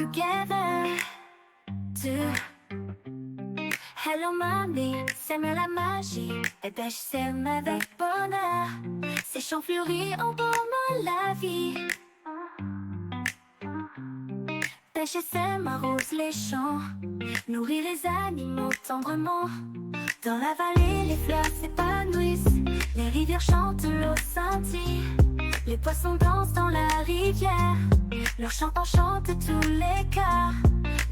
together to Hello Mamie, sème la magie, et pêche sème avec bonheur. Ces champs fleuris embaument la vie. Pêche et sème arrose les champs, nourrit les animaux tendrement. Dans la vallée, les fleurs s'épanouissent, les rivières chantent, l'eau scintille. Les poissons dansent dans la rivière, leur chant enchante tous les cœurs.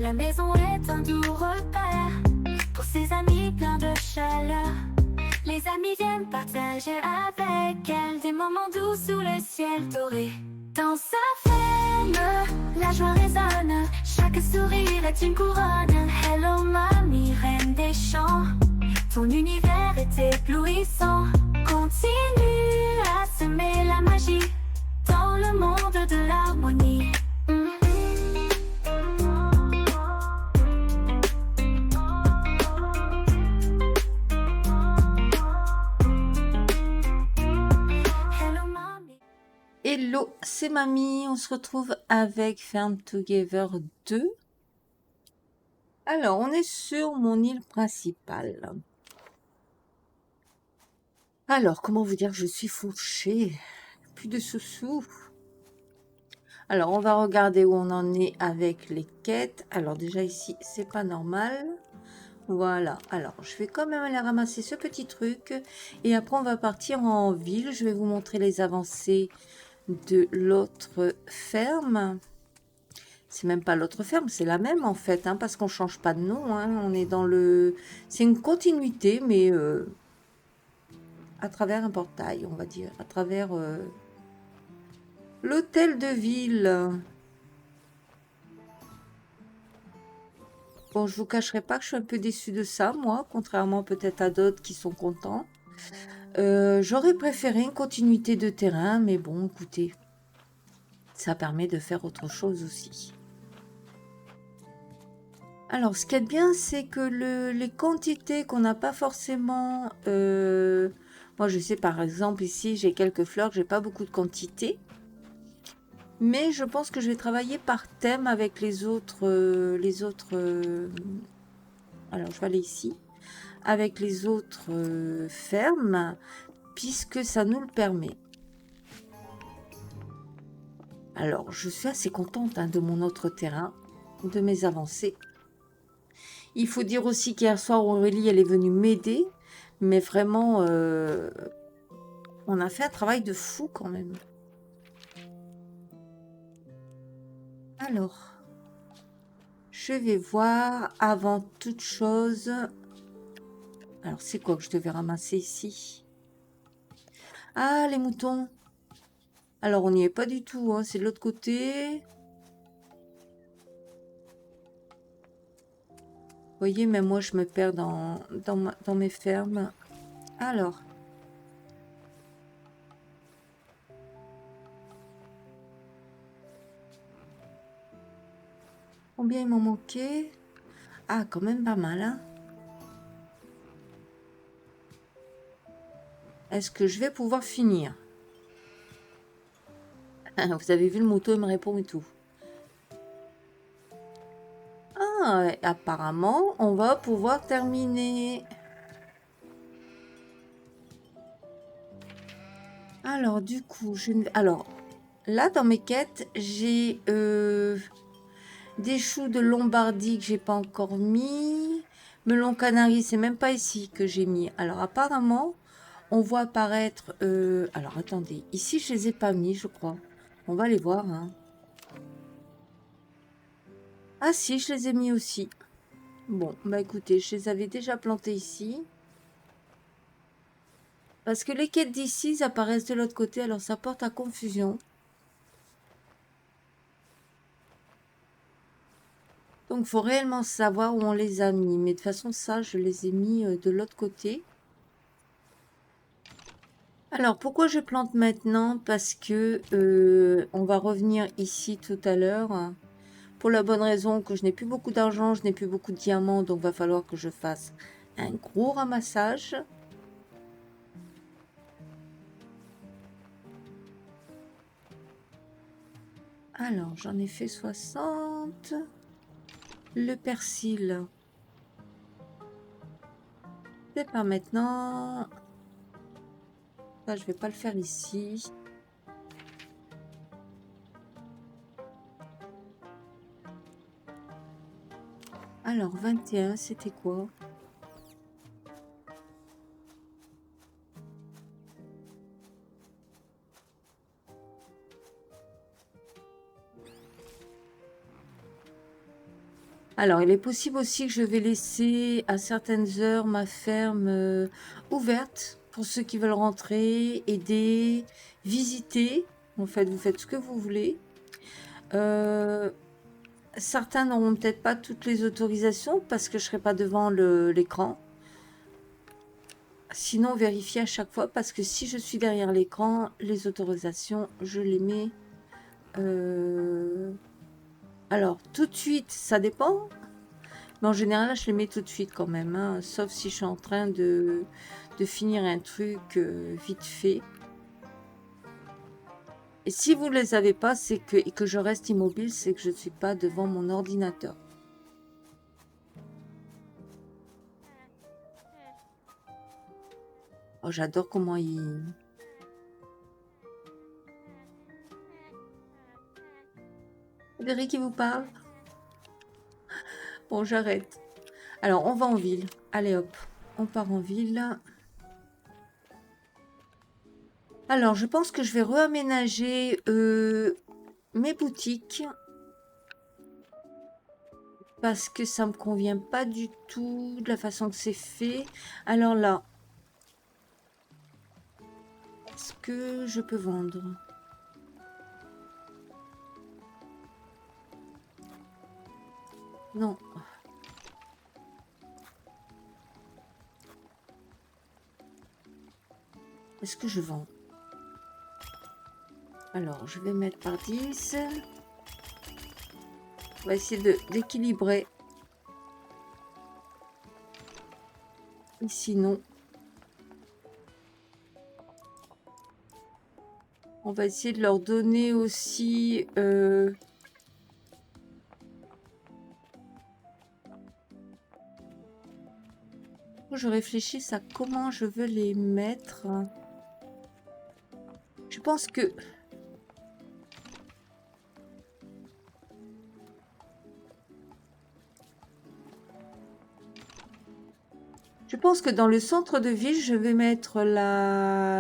La maison est un doux repère pour ses amis pleins de chaleur. Les amis viennent partager avec elle des moments doux sous le ciel doré. Dans sa veine, la joie résonne, chaque sourire est une couronne. Hello mamie, reine des champs, ton univers est éblouissant. Continue à semer la magie dans le monde de l'harmonie. Hello, c'est Mamie, on se retrouve avec Farm Together 2. Alors, on est sur mon île principale. Alors, comment vous dire que je suis fauchée? Plus de sous-sous. Alors, on va regarder où on en est avec les quêtes. Alors, déjà ici, c'est pas normal. Voilà, alors je vais quand même aller ramasser ce petit truc. Et après, on va partir en ville. Je vais vous montrer les avancées de l'autre ferme. C'est même pas l'autre ferme, c'est la même en fait, hein, parce qu'on change pas de nom, hein, on est dans le... C'est une continuité, mais à travers un portail, on va dire, à travers l'hôtel de ville. Bon, je vous cacherai pas que je suis un peu déçue de ça, moi, contrairement peut-être à d'autres qui sont contents. J'aurais préféré une continuité de terrain, mais bon, écoutez, ça permet de faire autre chose aussi. Alors, ce qui est bien, c'est que les quantités qu'on n'a pas forcément... moi, je sais, par exemple, ici, j'ai quelques fleurs, j'ai pas beaucoup de quantité. Mais je pense que je vais travailler par thème avec les autres... alors, je vais aller ici. Avec les autres fermes, puisque ça nous le permet. Alors, je suis assez contente hein, de mon autre terrain, de mes avancées. Il faut dire aussi qu'hier soir, Aurélie, elle est venue m'aider. Mais vraiment, on a fait un travail de fou quand même. Alors, je vais voir avant toute chose. Alors, c'est quoi que je devais ramasser ici? Ah, les moutons. Alors, on n'y est pas du tout, hein, c'est de l'autre côté. Vous voyez, même moi, je me perds dans mes fermes. Alors. Combien il m'en manquait? Ah, quand même pas mal, hein. Est-ce que je vais pouvoir finir? Vous avez vu, le mouton, il me répond et tout. Ah, apparemment, on va pouvoir terminer. Alors, du coup, alors, là, dans mes quêtes, j'ai des choux de Lombardie que j'ai pas encore mis. Melon canari, c'est même pas ici que j'ai mis. Alors, apparemment, on voit apparaître... alors, attendez. Ici, je les ai pas mis, je crois. On va les voir, hein. Ah si, je les ai mis aussi. Bon, bah écoutez, je les avais déjà plantés ici. Parce que les quêtes d'ici, ils apparaissent de l'autre côté, alors ça porte à confusion. Donc, il faut réellement savoir où on les a mis. Mais de toute façon, ça, je les ai mis de l'autre côté. Alors, pourquoi je plante maintenant? Parce que on va revenir ici tout à l'heure. Pour la bonne raison que je n'ai plus beaucoup d'argent, je n'ai plus beaucoup de diamants. Donc, va falloir que je fasse un gros ramassage. Alors, j'en ai fait 60. Le persil. C'est pas maintenant. Ça, je vais pas le faire ici. Alors, 21, c'était quoi? Alors, il est possible aussi que je vais laisser à certaines heures ma ferme ouverte pour ceux qui veulent rentrer, aider, visiter. En fait, vous faites ce que vous voulez. Certains n'auront peut-être pas toutes les autorisations parce que je ne serai pas devant l'écran. Sinon, vérifiez à chaque fois parce que si je suis derrière l'écran, les autorisations, je les mets. Alors, tout de suite, ça dépend. Mais en général, je les mets tout de suite quand même. Hein, sauf si je suis en train de finir un truc vite fait. Et si vous ne les avez pas, c'est que, et que je reste immobile, c'est que je ne suis pas devant mon ordinateur. Oh, j'adore comment il... Frédéric qui vous parle. Bon, j'arrête. Alors, on va en ville. Allez hop, on part en ville. Alors, je pense que je vais réaménager mes boutiques. Parce que ça me convient pas du tout de la façon que c'est fait. Alors là, est-ce que je peux vendre? Non. Est-ce que je vends? Alors, je vais mettre par 10. On va essayer d'équilibrer. Et sinon, on va essayer de leur donner aussi... je réfléchis à comment je veux les mettre. Je pense que... Je pense que dans le centre de ville, je vais mettre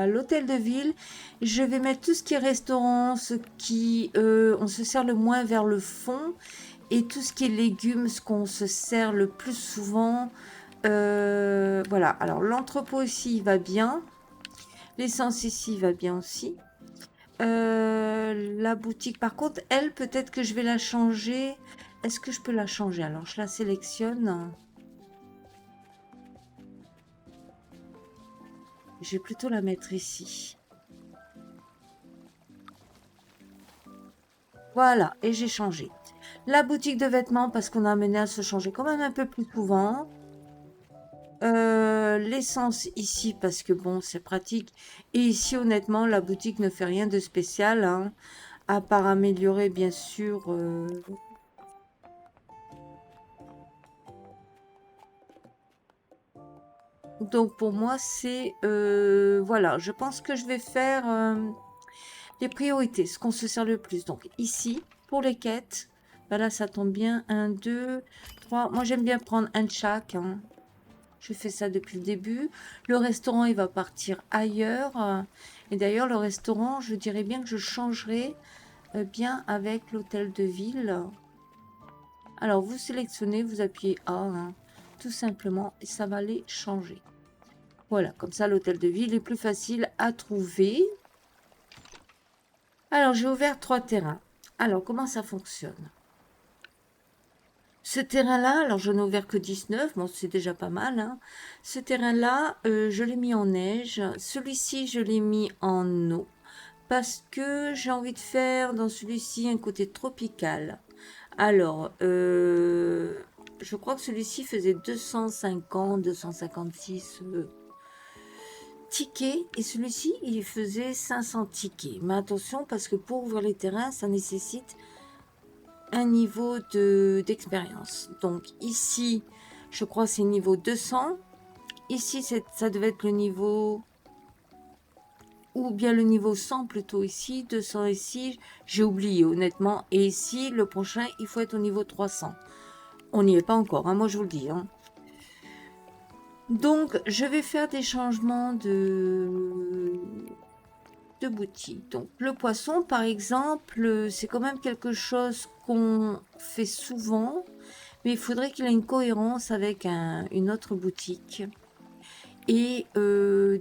l'hôtel de ville. Je vais mettre tout ce qui est restaurant, ce qui on se sert le moins vers le fond. Et tout ce qui est légumes, ce qu'on se sert le plus souvent. Voilà, alors l'entrepôt ici, il va bien. L'essence ici, il va bien aussi. La boutique, par contre, elle, peut-être que je vais la changer. Est-ce que je peux la changer? Alors, je la sélectionne. Je vais plutôt la mettre ici. Voilà, et j'ai changé. La boutique de vêtements, parce qu'on a amené à se changer quand même un peu plus souvent. L'essence ici, parce que bon, c'est pratique. Et ici, honnêtement, la boutique ne fait rien de spécial, hein, à part améliorer, bien sûr... Donc pour moi, c'est... voilà, je pense que je vais faire les priorités, ce qu'on se sert le plus. Donc ici, pour les quêtes, ben là, ça tombe bien. 1, 2, 3. Moi, j'aime bien prendre un de chaque. Hein. Je fais ça depuis le début. Le restaurant, il va partir ailleurs. Et d'ailleurs, le restaurant, je dirais bien que je changerai bien avec l'hôtel de ville. Alors, vous sélectionnez, vous appuyez A, hein, tout simplement, et ça va les changer. Voilà, comme ça, l'hôtel de ville est plus facile à trouver. Alors, j'ai ouvert 3 terrains. Alors, comment ça fonctionne? Ce terrain-là, alors je n'ai ouvert que 19, bon, c'est déjà pas mal. Hein. Ce terrain-là, je l'ai mis en neige. Celui-ci, je l'ai mis en eau. Parce que j'ai envie de faire dans celui-ci un côté tropical. Alors, je crois que celui-ci faisait 250, 256 tickets. Et celui-ci, il faisait 500 tickets. Mais attention, parce que pour ouvrir les terrains, ça nécessite un niveau d'expérience. Donc ici, je crois que c'est niveau 200. Ici, ça devait être le niveau... Ou bien le niveau 100 plutôt ici, 200 ici. J'ai oublié honnêtement. Et ici, le prochain, il faut être au niveau 300. On n'y est pas encore, hein, moi je vous le dis. Hein. Donc, je vais faire des changements de boutique. Donc, le poisson, par exemple, c'est quand même quelque chose qu'on fait souvent, mais il faudrait qu'il ait une cohérence avec une autre boutique. Et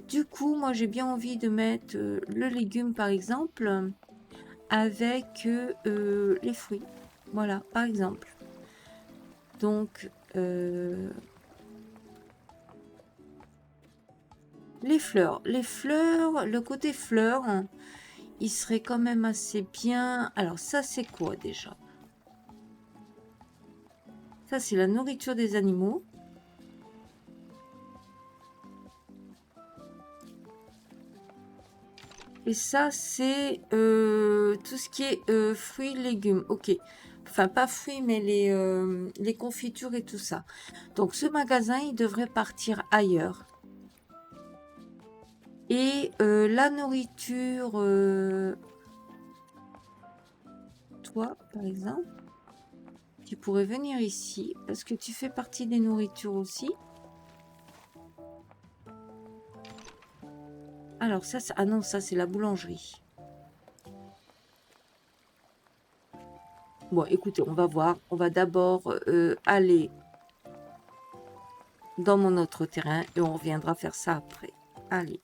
du coup, moi, j'ai bien envie de mettre le légume, par exemple, avec les fruits. Voilà, par exemple. Donc, les fleurs, le côté fleurs, il serait quand même assez bien. Alors ça, c'est quoi déjà? Ça, c'est la nourriture des animaux. Et ça, c'est tout ce qui est fruits, légumes. Ok. Enfin, pas fruits, mais les confitures et tout ça. Donc, ce magasin, il devrait partir ailleurs. Et la nourriture, toi, par exemple, tu pourrais venir ici parce que tu fais partie des nourritures aussi. Alors ça, ah non, ça c'est la boulangerie. Bon, écoutez, on va voir. On va d'abord aller dans mon autre terrain et on reviendra faire ça après. Allez.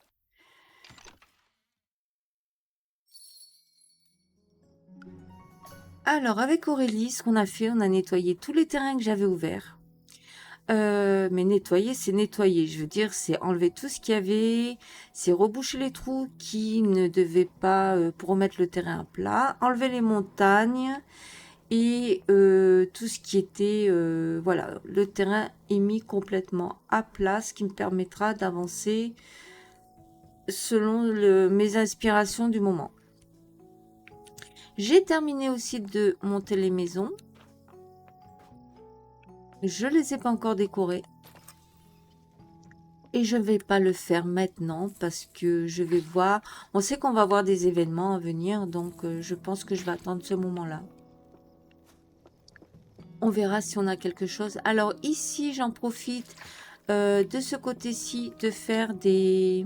Alors, avec Aurélie, ce qu'on a fait, on a nettoyé tous les terrains que j'avais ouverts. Mais nettoyer, c'est nettoyer. Je veux dire, c'est enlever tout ce qu'il y avait, c'est reboucher les trous qui ne devaient pas pour remettre le terrain à plat, enlever les montagnes et tout ce qui était... voilà, le terrain est mis complètement à plat, ce qui me permettra d'avancer selon mes inspirations du moment. J'ai terminé aussi de monter les maisons. Je les ai pas encore décorées. Et je ne vais pas le faire maintenant parce que je vais voir. On sait qu'on va avoir des événements à venir, donc je pense que je vais attendre ce moment-là. On verra si on a quelque chose. Alors ici, j'en profite de ce côté-ci de faire des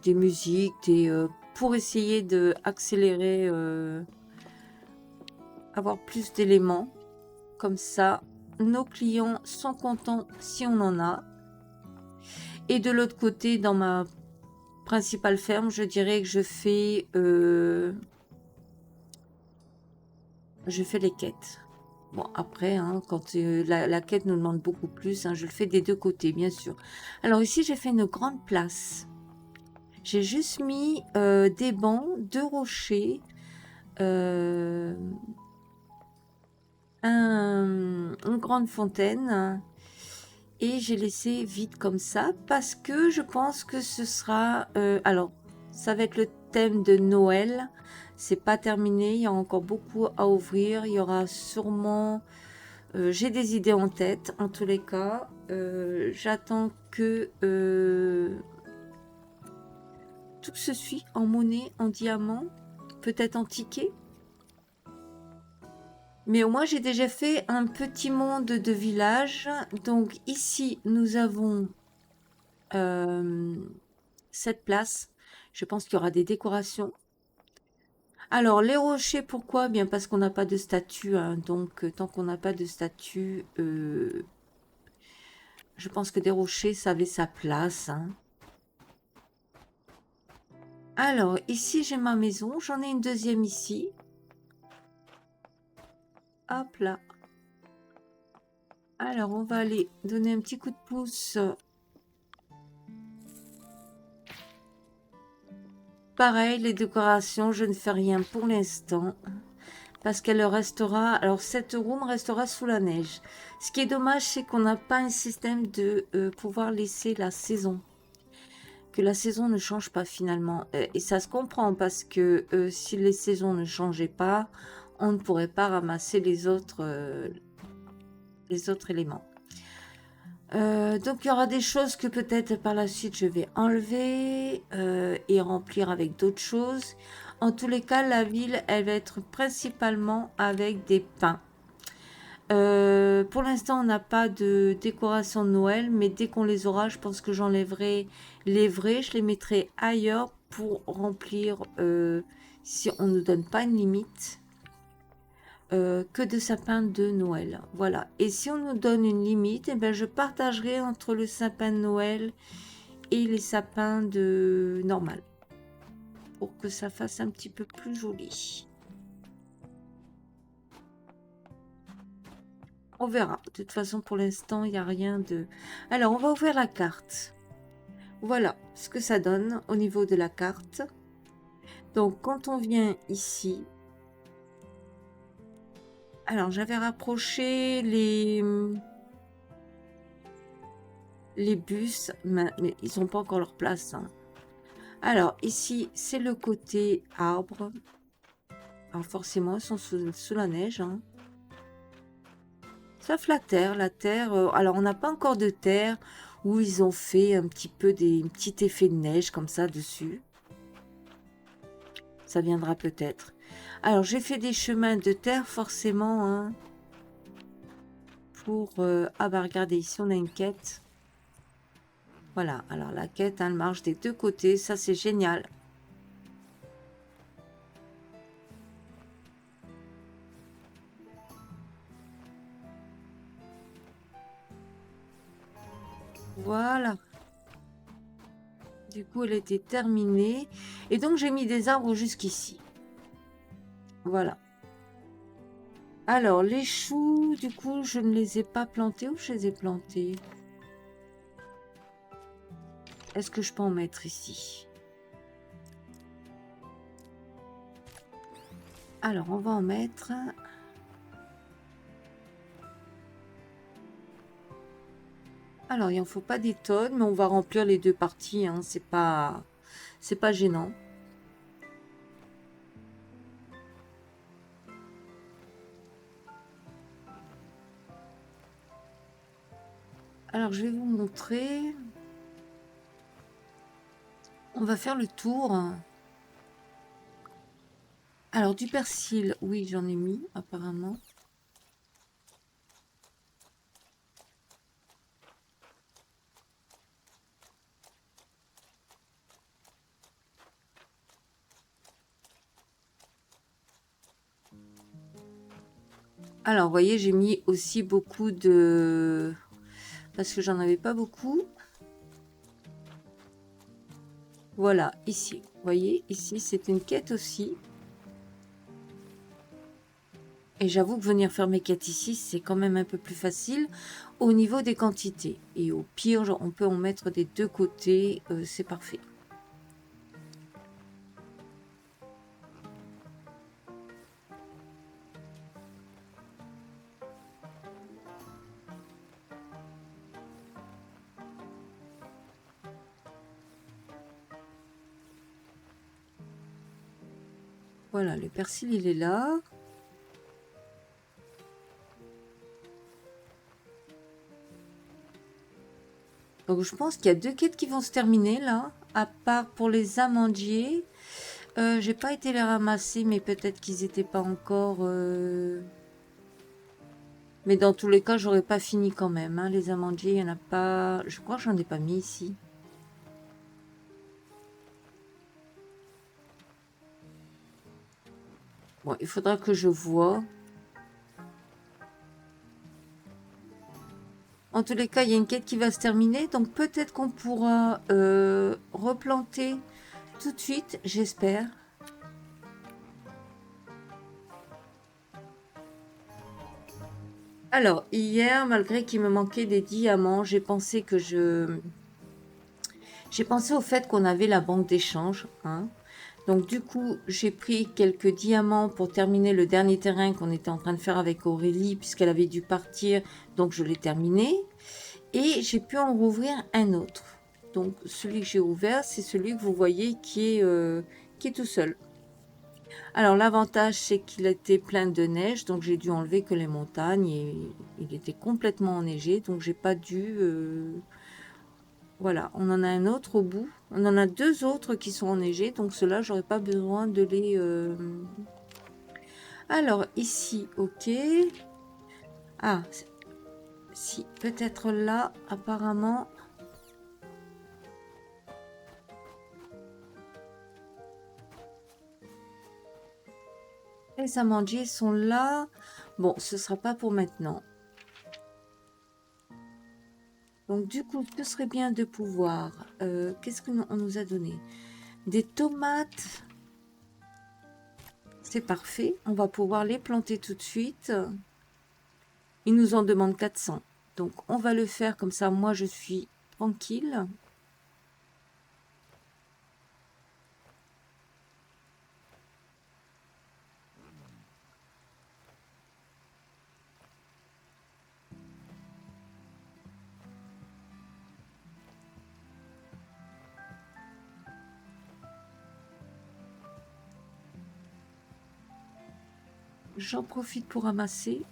musiques, pour essayer de accélérer, avoir plus d'éléments. Comme ça, nos clients sont contents si on en a. Et de l'autre côté, dans ma principale ferme, je dirais que je fais les quêtes. Bon, après, hein, quand la quête nous demande beaucoup plus, hein, je le fais des deux côtés, bien sûr. Alors ici, j'ai fait une grande place. J'ai juste mis des bancs, 2 rochers, une grande fontaine. Et j'ai laissé vide comme ça parce que je pense que ce sera... alors, ça va être le thème de Noël. C'est pas terminé, il y a encore beaucoup à ouvrir. Il y aura sûrement... j'ai des idées en tête, en tous les cas. J'attends que tout se suit en monnaie, en diamant, peut-être en ticket. Mais au moins, j'ai déjà fait un petit monde de village. Donc ici, nous avons cette place. Je pense qu'il y aura des décorations. Alors, les rochers, pourquoi? Bien parce qu'on n'a pas de statue. Hein. Donc, tant qu'on n'a pas de statue, je pense que des rochers, ça avait sa place. Hein. Alors, ici, j'ai ma maison. J'en ai une deuxième ici. Hop là. Alors, on va aller donner un petit coup de pouce. Pareil, les décorations, je ne fais rien pour l'instant. Parce qu'elle restera... Alors, cette room restera sous la neige. Ce qui est dommage, c'est qu'on n'a pas un système de pouvoir laisser la saison. Que la saison ne change pas finalement. Et ça se comprend parce que si les saisons ne changeaient pas, on ne pourrait pas ramasser les autres éléments. Donc il y aura des choses que peut-être par la suite je vais enlever et remplir avec d'autres choses. En tous les cas, la ville, elle va être principalement avec des pins. Pour l'instant, on n'a pas de décoration de Noël, mais dès qu'on les aura, je pense que j'enlèverai les vrais, je les mettrai ailleurs pour remplir, si on ne nous donne pas une limite, que de sapins de Noël. Voilà. Et si on nous donne une limite, eh ben, je partagerai entre le sapin de Noël et les sapins de normal, pour que ça fasse un petit peu plus joli. On verra. De toute façon, pour l'instant, il n'y a rien de... Alors, on va ouvrir la carte. Voilà ce que ça donne au niveau de la carte. Donc, quand on vient ici... Alors, j'avais rapproché les bus, mais ils n'ont pas encore leur place. Hein. Alors, ici, c'est le côté arbre. Alors, forcément, ils sont sous la neige. Hein. Sauf la terre. Alors, on n'a pas encore de terre où ils ont fait un petit peu un petit effet de neige comme ça dessus. Ça viendra peut-être. Alors, j'ai fait des chemins de terre forcément. Hein, pour... Ah bah regardez, ici on a une quête. Voilà, alors la quête, elle marche des deux côtés. Ça, c'est génial. Voilà. Du coup, elle était terminée. Et donc, j'ai mis des arbres jusqu'ici. Voilà. Alors, les choux, du coup, je ne les ai pas plantés. Où je les ai plantés? Est-ce que je peux en mettre ici? Alors, on va en mettre... Alors, il n'en faut pas des tonnes, mais on va remplir les deux parties. Hein. C'est pas gênant. Alors, je vais vous montrer. On va faire le tour. Alors, du persil, oui, j'en ai mis, apparemment. Alors, vous voyez, j'ai mis aussi beaucoup de... Parce que j'en avais pas beaucoup. Voilà, ici. Vous voyez, ici, c'est une quête aussi. Et j'avoue que venir faire mes quêtes ici, c'est quand même un peu plus facile au niveau des quantités. Et au pire, genre, on peut en mettre des deux côtés. C'est parfait. Voilà, le persil, il est là. Donc, je pense qu'il y a deux quêtes qui vont se terminer, là. À part pour les amandiers. J'ai pas été les ramasser, mais peut-être qu'ils n'étaient pas encore... Mais dans tous les cas, j'aurais pas fini quand même. Hein. Les amandiers, il n'y en a pas... Je crois que j'en ai pas mis ici. Bon, il faudra que je vois. En tous les cas, il y a une quête qui va se terminer. Donc peut-être qu'on pourra replanter tout de suite, j'espère. Alors, hier, malgré qu'il me manquait des diamants, j'ai pensé au fait qu'on avait la banque d'échange. Hein. Donc du coup, j'ai pris quelques diamants pour terminer le dernier terrain qu'on était en train de faire avec Aurélie, puisqu'elle avait dû partir. Donc je l'ai terminé. Et j'ai pu en rouvrir un autre. Donc celui que j'ai ouvert, c'est celui que vous voyez qui est tout seul. Alors l'avantage c'est qu'il était plein de neige, donc j'ai dû enlever que les montagnes et il était complètement enneigé, donc j'ai pas dû... Voilà, on en a un autre au bout. On en a deux autres qui sont enneigés, donc ceux-là j'aurais pas besoin de les... Alors ici, ok. Ah, si, peut-être là, apparemment... Les amandiers sont là. Bon, ce sera pas pour maintenant. Donc du coup, ce serait bien de pouvoir... Qu'est-ce qu'on nous a donné? Des tomates. C'est parfait. On va pouvoir les planter tout de suite. Ils nous en demandent 400. Donc on va le faire comme ça. Moi, je suis tranquille. J'en profite pour ramasser.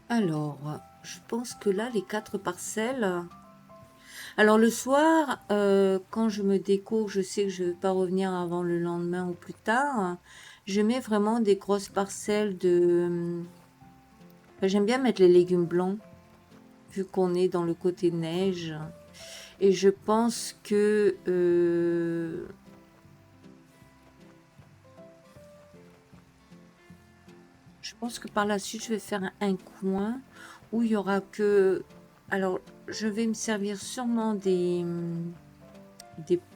Alors, je pense que là, les 4 parcelles... Alors le soir, quand je me déco, je sais que je ne vais pas revenir avant le lendemain ou plus tard. Je mets vraiment des grosses parcelles de... Enfin, j'aime bien mettre les légumes blancs, vu qu'on est dans le côté neige. Et je pense que... je pense que par la suite, je vais faire un coin où il y aura que... Alors, je vais me servir sûrement des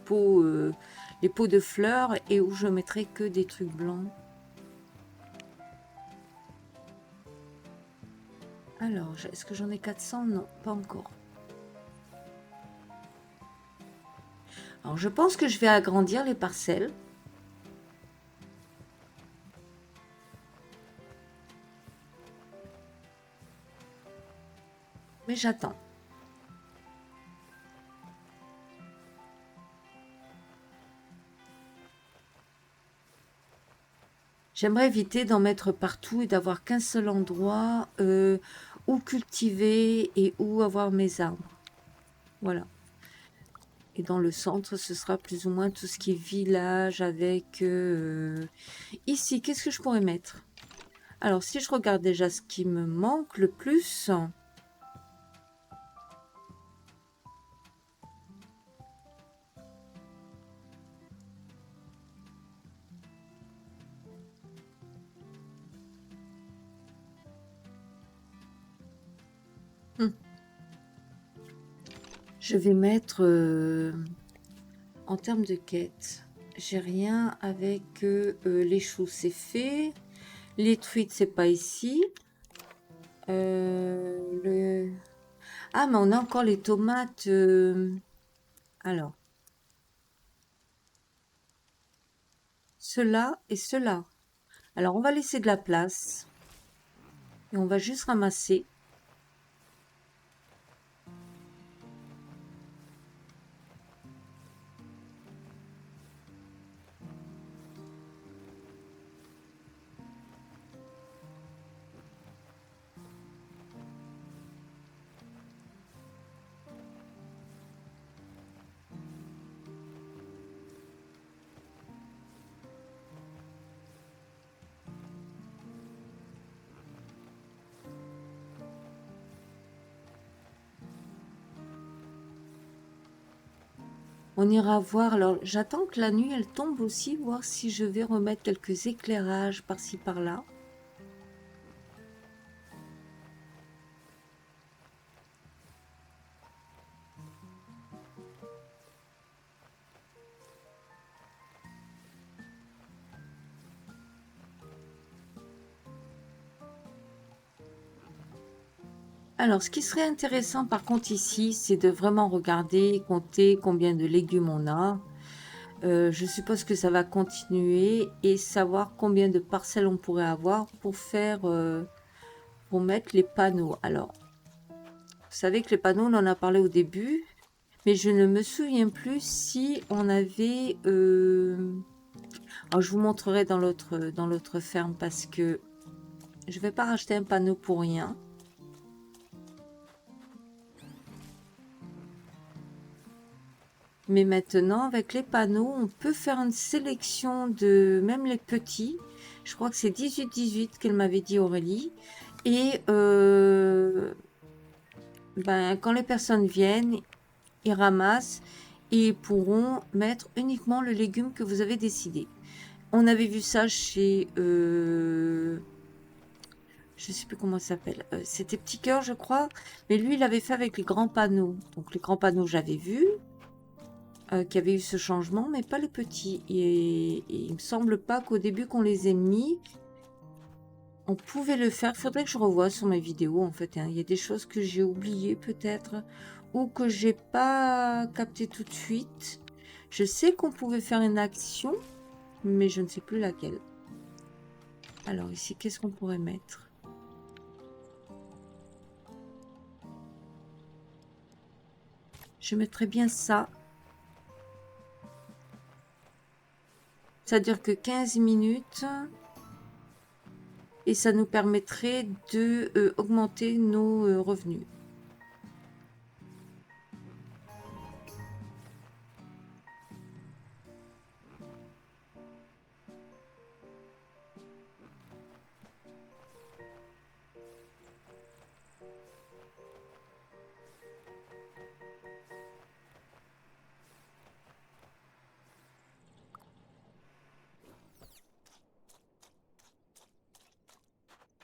pots, les pots de fleurs et où je mettrai que des trucs blancs. Alors, est-ce que j'en ai 400? Non, pas encore. Alors, je pense que je vais agrandir les parcelles. Mais j'attends. J'aimerais éviter d'en mettre partout et d'avoir qu'un seul endroit où cultiver et où avoir mes arbres. Voilà. Et dans le centre, ce sera plus ou moins tout ce qui est village avec... Ici, qu'est-ce que je pourrais mettre? Alors, si je regarde déjà ce qui me manque le plus... Je vais mettre... en termes de quête, j'ai rien avec les choux, c'est fait. Les truites, c'est pas ici. Le... Ah, mais on a encore les tomates. Alors, ceux-là et ceux-là. Alors, on va laisser de la place. Et on va juste ramasser. On ira voir. Alors, j'attends que la nuit, elle tombe aussi, voir si je vais remettre quelques éclairages par-ci, par-là. Alors, ce qui serait intéressant par contre ici, c'est de vraiment regarder, compter combien de légumes on a. Je suppose que ça va continuer et savoir combien de parcelles on pourrait avoir pour faire, pour mettre les panneaux. Alors, vous savez que les panneaux, on en a parlé au début, mais je ne me souviens plus si on avait... Alors, je vous montrerai dans l'autre ferme parce que je vais pas racheter un panneau pour rien. Mais maintenant, avec les panneaux, on peut faire une sélection de même les petits. Je crois que c'est 18-18 qu'elle m'avait dit Aurélie. Et ben, quand les personnes viennent, ils ramassent et ils pourront mettre uniquement le légume que vous avez décidé. On avait vu ça chez... je sais plus comment ça s'appelle. C'était Petit Cœur, je crois. Mais lui, il avait fait avec les grands panneaux. Donc les grands panneaux, j'avais vu. Qu'il y avait eu ce changement, mais pas les petits. Et il me semble pas qu'au début qu'on les ait mis, on pouvait le faire. Faudrait que je revoie sur mes vidéos, en fait. Hein. Il y a des choses que j'ai oubliées, peut-être, ou que j'ai pas capté tout de suite. Je sais qu'on pouvait faire une action, mais je ne sais plus laquelle. Alors ici, qu'est-ce qu'on pourrait mettre? Je mettrais bien ça. Ça dure que 15 minutes. Et ça nous permettrait de augmenter nos revenus.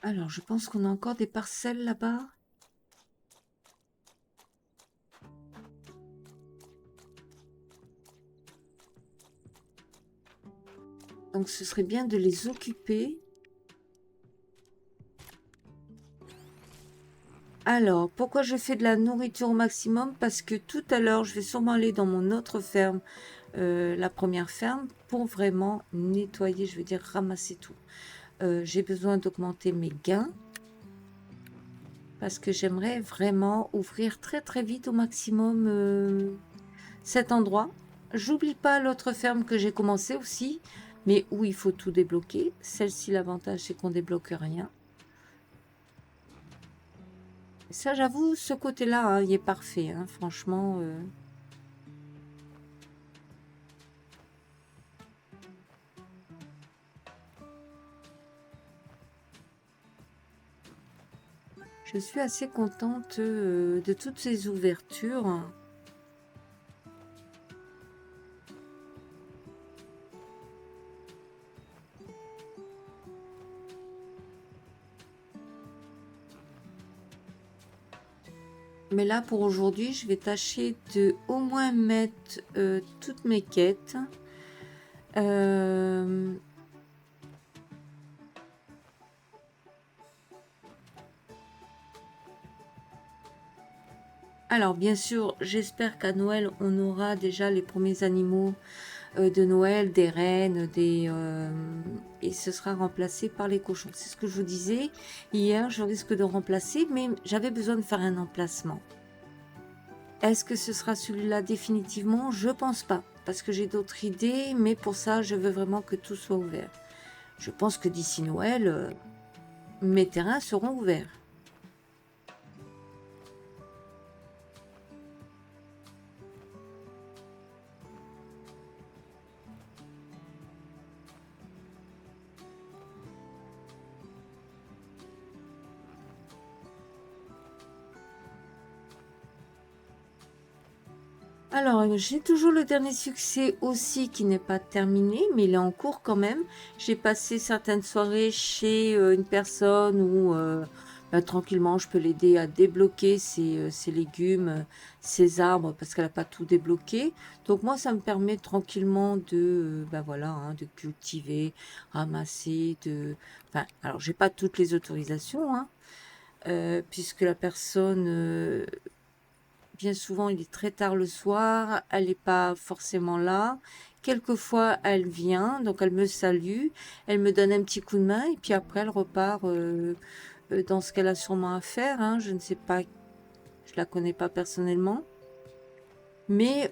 Alors, je pense qu'on a encore des parcelles là-bas. Donc, ce serait bien de les occuper. Alors, pourquoi je fais de la nourriture au maximum? Parce que tout à l'heure, je vais sûrement aller dans mon autre ferme, la première ferme, pour vraiment nettoyer, je veux dire ramasser tout. J'ai besoin d'augmenter mes gains. Parce que j'aimerais vraiment ouvrir très très vite au maximum cet endroit. J'oublie pas l'autre ferme que j'ai commencé aussi, mais où il faut tout débloquer. Celle-ci, l'avantage, c'est qu'on débloque rien. Ça, j'avoue, ce côté-là, hein, il est parfait, hein, franchement. Je suis assez contente de toutes ces ouvertures. Mais là, pour aujourd'hui, je vais tâcher de au moins mettre toutes mes quêtes. Alors, bien sûr, j'espère qu'à Noël, on aura déjà les premiers animaux de Noël, des rennes, et ce sera remplacé par les cochons. C'est ce que je vous disais. Hier, je risque de remplacer, mais j'avais besoin de faire un emplacement. Est-ce que ce sera celui-là définitivement? Je pense pas, parce que j'ai d'autres idées, mais pour ça, je veux vraiment que tout soit ouvert. Je pense que d'ici Noël, mes terrains seront ouverts. Alors, j'ai toujours le dernier succès aussi qui n'est pas terminé, mais il est en cours quand même. J'ai passé certaines soirées chez une personne où bah, tranquillement je peux l'aider à débloquer ses légumes, ses arbres, parce qu'elle n'a pas tout débloqué. Donc moi, ça me permet tranquillement de, bah voilà, hein, de cultiver, ramasser, de... Enfin, alors j'ai pas toutes les autorisations, hein, puisque la personne bien souvent, il est très tard le soir, elle n'est pas forcément là. Quelquefois, elle vient, donc elle me salue, elle me donne un petit coup de main, et puis après, elle repart dans ce qu'elle a sûrement à faire, hein. Je ne sais pas, je la connais pas personnellement. Mais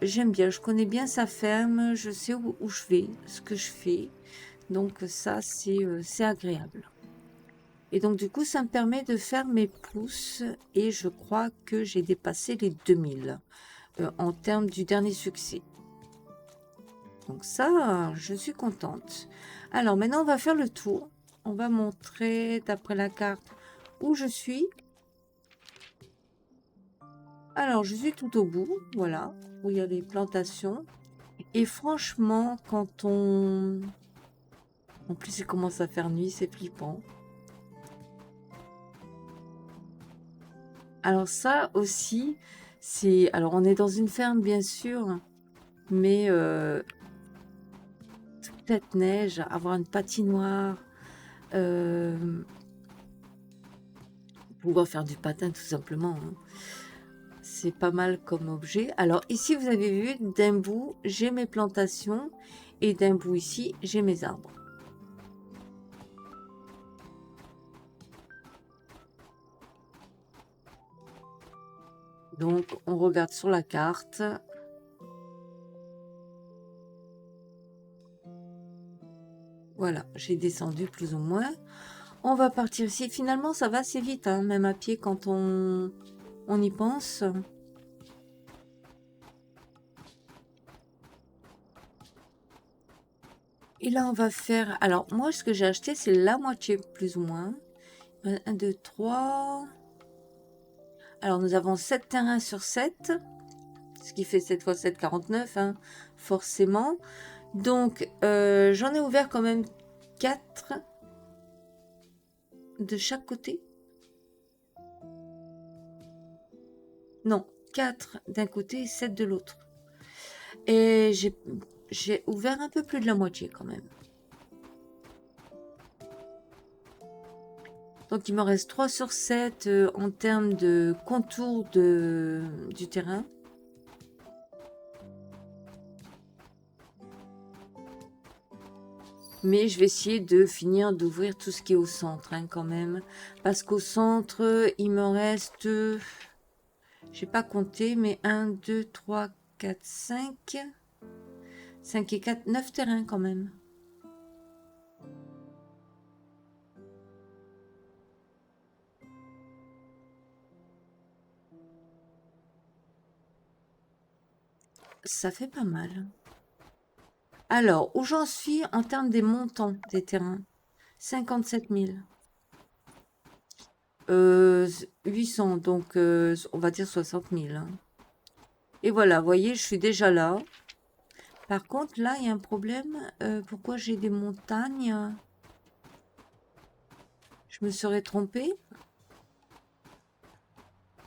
j'aime bien, je connais bien sa ferme, je sais où je vais, ce que je fais. Donc ça, c'est agréable. Et donc du coup, ça me permet de faire mes pouces et je crois que j'ai dépassé les 2000 en termes du dernier succès. Donc ça, je suis contente. Alors maintenant, on va faire le tour. On va montrer d'après la carte où je suis. Alors, je suis tout au bout, voilà, où il y a les plantations. Et franchement, quand on... En plus, il commence à faire nuit, c'est flippant. Alors ça aussi, c'est... Alors, on est dans une ferme, bien sûr, mais toute neige, avoir une patinoire, pouvoir faire du patin, tout simplement, hein. C'est pas mal comme objet. Alors ici, vous avez vu, d'un bout, j'ai mes plantations et d'un bout ici, j'ai mes arbres. Donc, on regarde sur la carte. Voilà, j'ai descendu plus ou moins. On va partir ici. Finalement, ça va assez vite, hein, même à pied quand on y pense. Et là, on va faire... Alors, moi, ce que j'ai acheté, c'est la moitié, plus ou moins. 1, 2, 3... Alors, nous avons 7 terrains sur 7. Ce qui fait 7 x 7, 49, hein, forcément. Donc, j'en ai ouvert quand même 4 de chaque côté. Non, 4 d'un côté et 7 de l'autre. Et j'ai ouvert un peu plus de la moitié quand même. Donc il me reste 3 sur 7 en termes de contour du terrain. Mais je vais essayer de finir d'ouvrir tout ce qui est au centre, hein, quand même. Parce qu'au centre, il me reste... j'ai pas compté, mais 1, 2, 3, 4, 5... 5 et 4, 9 terrains quand même. Ça fait pas mal. Alors, où j'en suis en termes des montants des terrains? 57 000. 800, donc on va dire 60 000. Hein. Et voilà, vous voyez, je suis déjà là. Par contre, là, il y a un problème. Pourquoi j'ai des montagnes? Je me serais trompée.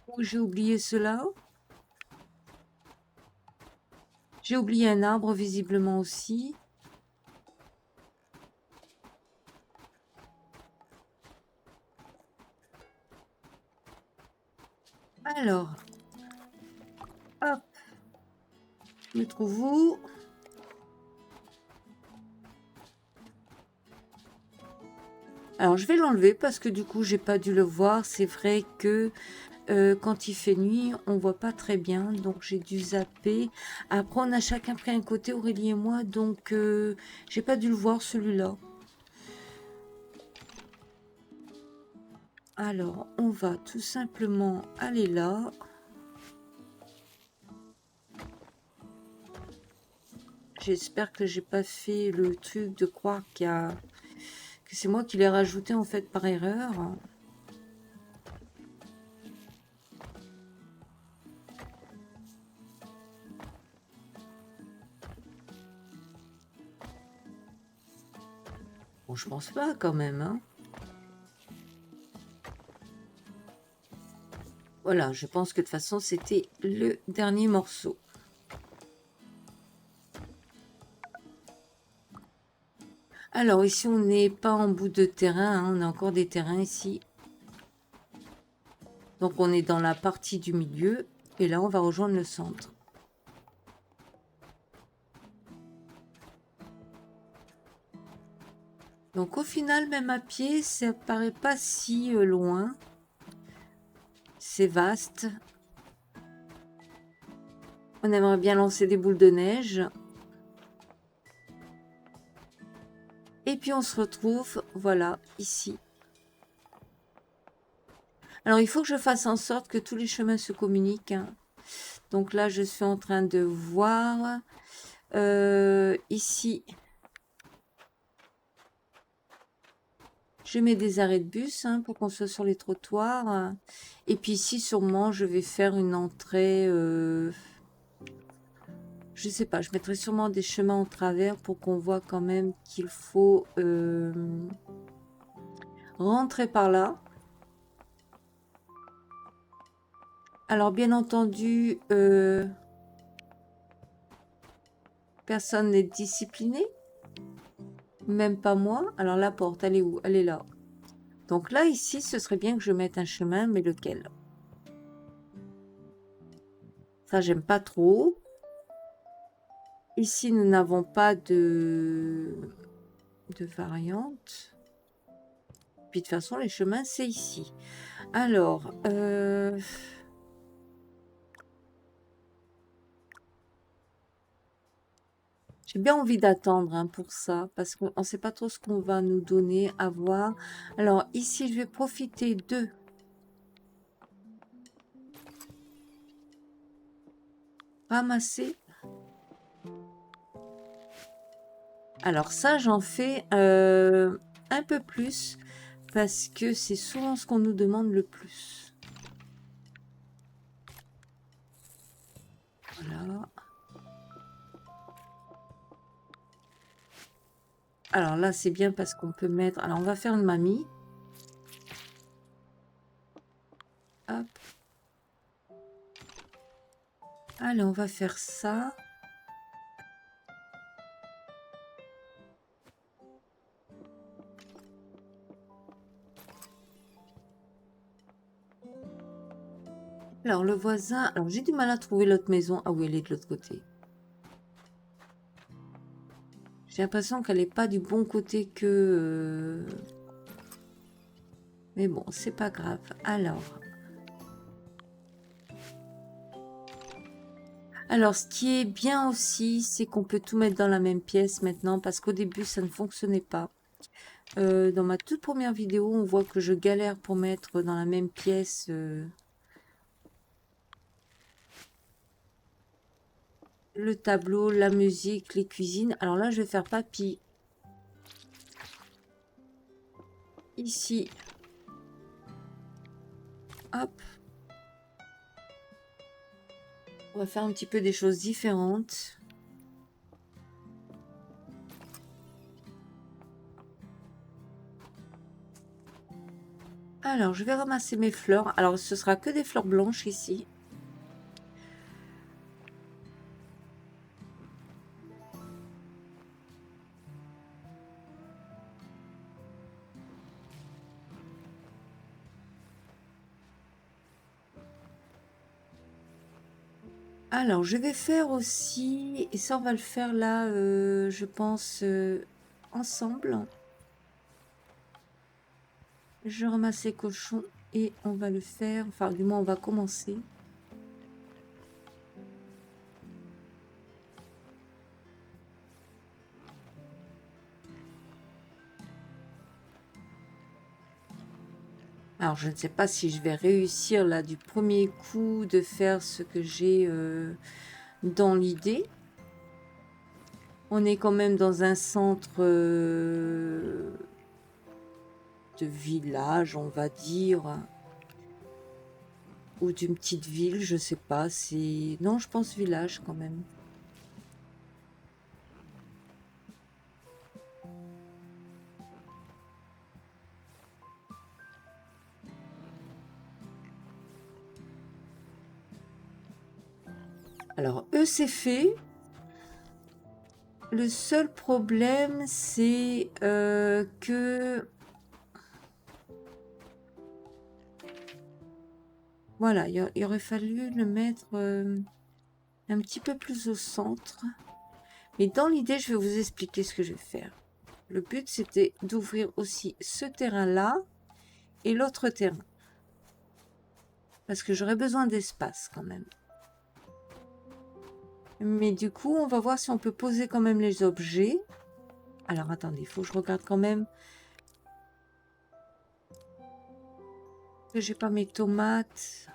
Ou j'ai oublié cela? J'ai oublié un arbre, visiblement aussi. Alors, hop, je me trouve où? Alors, je vais l'enlever parce que du coup, j'ai pas dû le voir. C'est vrai que quand il fait nuit, on voit pas très bien. Donc, j'ai dû zapper. Après, on a chacun pris un côté, Aurélie et moi. Donc, j'ai pas dû le voir, celui-là. Alors, on va tout simplement aller là. J'espère que j'ai pas fait le truc de croire que c'est moi qui l'ai rajouté en fait par erreur. Bon, je pense pas quand même, hein. Voilà, je pense que de toute façon, c'était le dernier morceau. Alors ici, on n'est pas en bout de terrain, hein, on a encore des terrains ici. Donc on est dans la partie du milieu. Et là, on va rejoindre le centre. Donc au final, même à pied, ça paraît pas si loin. C'est vaste. On aimerait bien lancer des boules de neige. Et puis on se retrouve, voilà, ici. Alors il faut que je fasse en sorte que tous les chemins se communiquent, hein. Donc là, je suis en train de voir. Ici, je mets des arrêts de bus, hein, pour qu'on soit sur les trottoirs. Et puis ici, sûrement, je vais faire une entrée... je sais pas, je mettrai sûrement des chemins en travers pour qu'on voit quand même qu'il faut rentrer par là. Alors, bien entendu, personne n'est discipliné. Même pas moi. Alors, la porte, elle est où? Elle est là. Donc là, ici, ce serait bien que je mette un chemin, mais lequel? Ça, j'aime pas trop. Ici, nous n'avons pas de variante. Puis de toute façon, les chemins, c'est ici. Alors, j'ai bien envie d'attendre, hein, pour ça, parce qu'on ne sait pas trop ce qu'on va nous donner à voir. Alors ici, je vais profiter de... ramasser. Alors ça, j'en fais un peu plus, parce que c'est souvent ce qu'on nous demande le plus. Voilà. Alors là, c'est bien parce qu'on peut mettre... Alors, on va faire une mamie. Hop. Allez, on va faire ça. Alors, le voisin... Alors, j'ai du mal à trouver l'autre maison. Ah oui, elle est de l'autre côté. J'ai l'impression qu'elle n'est pas du bon côté que... Mais bon, c'est pas grave. Alors, ce qui est bien aussi, c'est qu'on peut tout mettre dans la même pièce maintenant, parce qu'au début, ça ne fonctionnait pas. Dans ma toute première vidéo, on voit que je galère pour mettre dans la même pièce le tableau, la musique, les cuisines. Alors là, je vais faire papy. Ici. Hop. On va faire un petit peu des choses différentes. Alors, je vais ramasser mes fleurs. Alors, ce sera que des fleurs blanches ici. Alors, je vais faire aussi, et ça, on va le faire là, je pense, ensemble. Je ramasse les cochons et on va le faire, enfin, du moins, on va commencer. Alors, je ne sais pas si je vais réussir là du premier coup de faire ce que j'ai dans l'idée. On est quand même dans un centre de village, on va dire, ou d'une petite ville, je sais pas. C'est non, je pense village quand même. Alors, eux, c'est fait. Le seul problème, c'est que... Voilà, il aurait fallu le mettre un petit peu plus au centre. Mais dans l'idée, je vais vous expliquer ce que je vais faire. Le but, c'était d'ouvrir aussi ce terrain-là et l'autre terrain. Parce que j'aurais besoin d'espace quand même. Mais du coup, on va voir si on peut poser quand même les objets. Alors, attendez, il faut que je regarde quand même. Que j'ai pas mes tomates.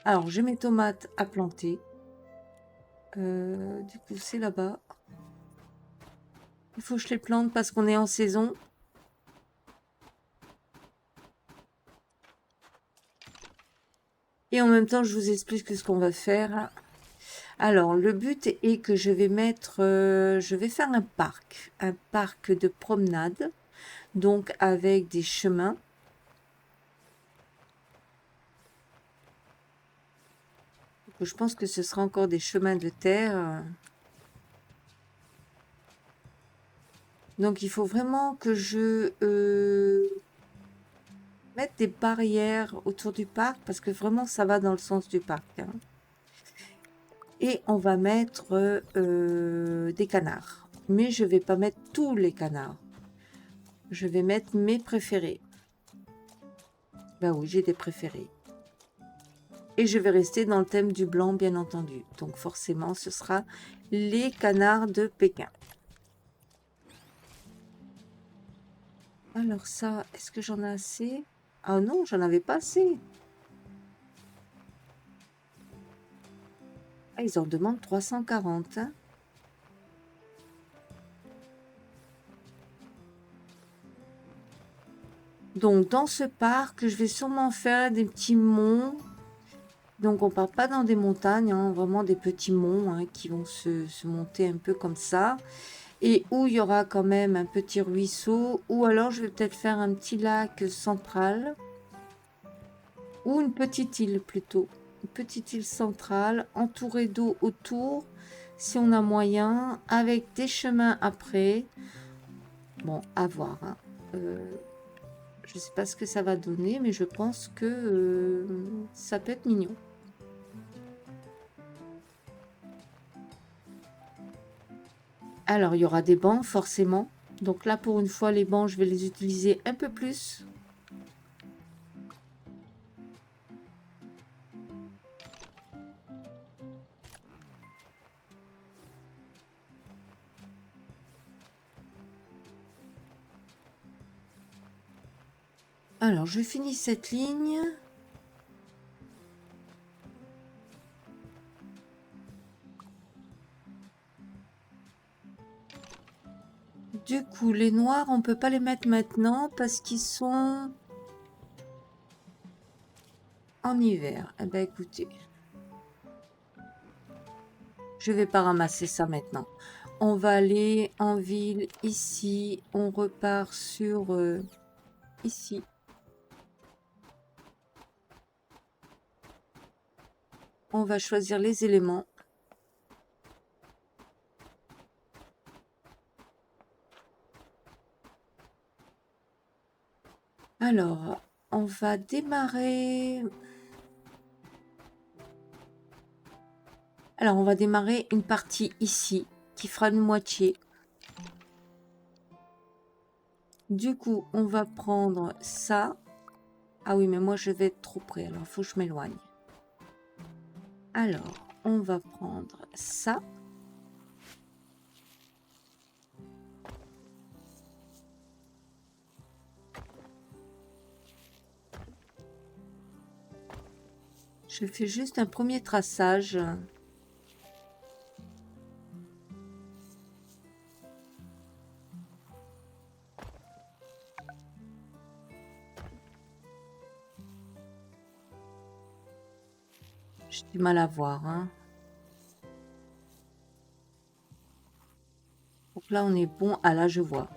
Alors, j'ai mes tomates à planter. Du coup, c'est là-bas. Il faut que je les plante parce qu'on est en saison. Et en même temps, je vous explique ce qu'on va faire. Alors, le but est que je vais mettre... je vais faire un parc de promenade. Donc, avec des chemins. Je pense que ce sera encore des chemins de terre. Donc, il faut vraiment que je mette des barrières autour du parc parce que vraiment, ça va dans le sens du parc. Hein. Et on va mettre des canards. Mais je vais pas mettre tous les canards. Je vais mettre mes préférés. Bah oui, j'ai des préférés. Et je vais rester dans le thème du blanc, bien entendu. Donc forcément, ce sera les canards de Pékin. Alors ça, est-ce que j'en ai assez? Ah non, j'en avais pas assez. Ah, ils en demandent 340. Hein. Donc dans ce parc, je vais sûrement faire des petits monts. Donc on part pas dans des montagnes, hein, vraiment des petits monts hein, qui vont se monter un peu comme ça. Et où il y aura quand même un petit ruisseau. Ou alors je vais peut-être faire un petit lac central. Ou une petite île plutôt. Une petite île centrale entourée d'eau autour. Si on a moyen. Avec des chemins après. Bon, à voir. Hein. Je sais pas ce que ça va donner. Mais je pense que ça peut être mignon. Alors, il y aura des bancs, forcément. Donc là, pour une fois, les bancs, je vais les utiliser un peu plus. Alors, je finis cette ligne. Du coup, les noirs, on peut pas les mettre maintenant parce qu'ils sont en hiver. Eh ben, écoutez, je vais pas ramasser ça maintenant. On va aller en ville ici. On repart sur ici. On va choisir les éléments. Alors, on va démarrer... Alors, on va démarrer une partie ici, qui fera une moitié. Du coup, on va prendre ça. Ah oui, mais moi, je vais être trop près, alors il faut que je m'éloigne. Alors, on va prendre ça. Je fais juste un premier traçage. J'ai du mal à voir. Hein. Donc là, on est bon. Ah là, je vois.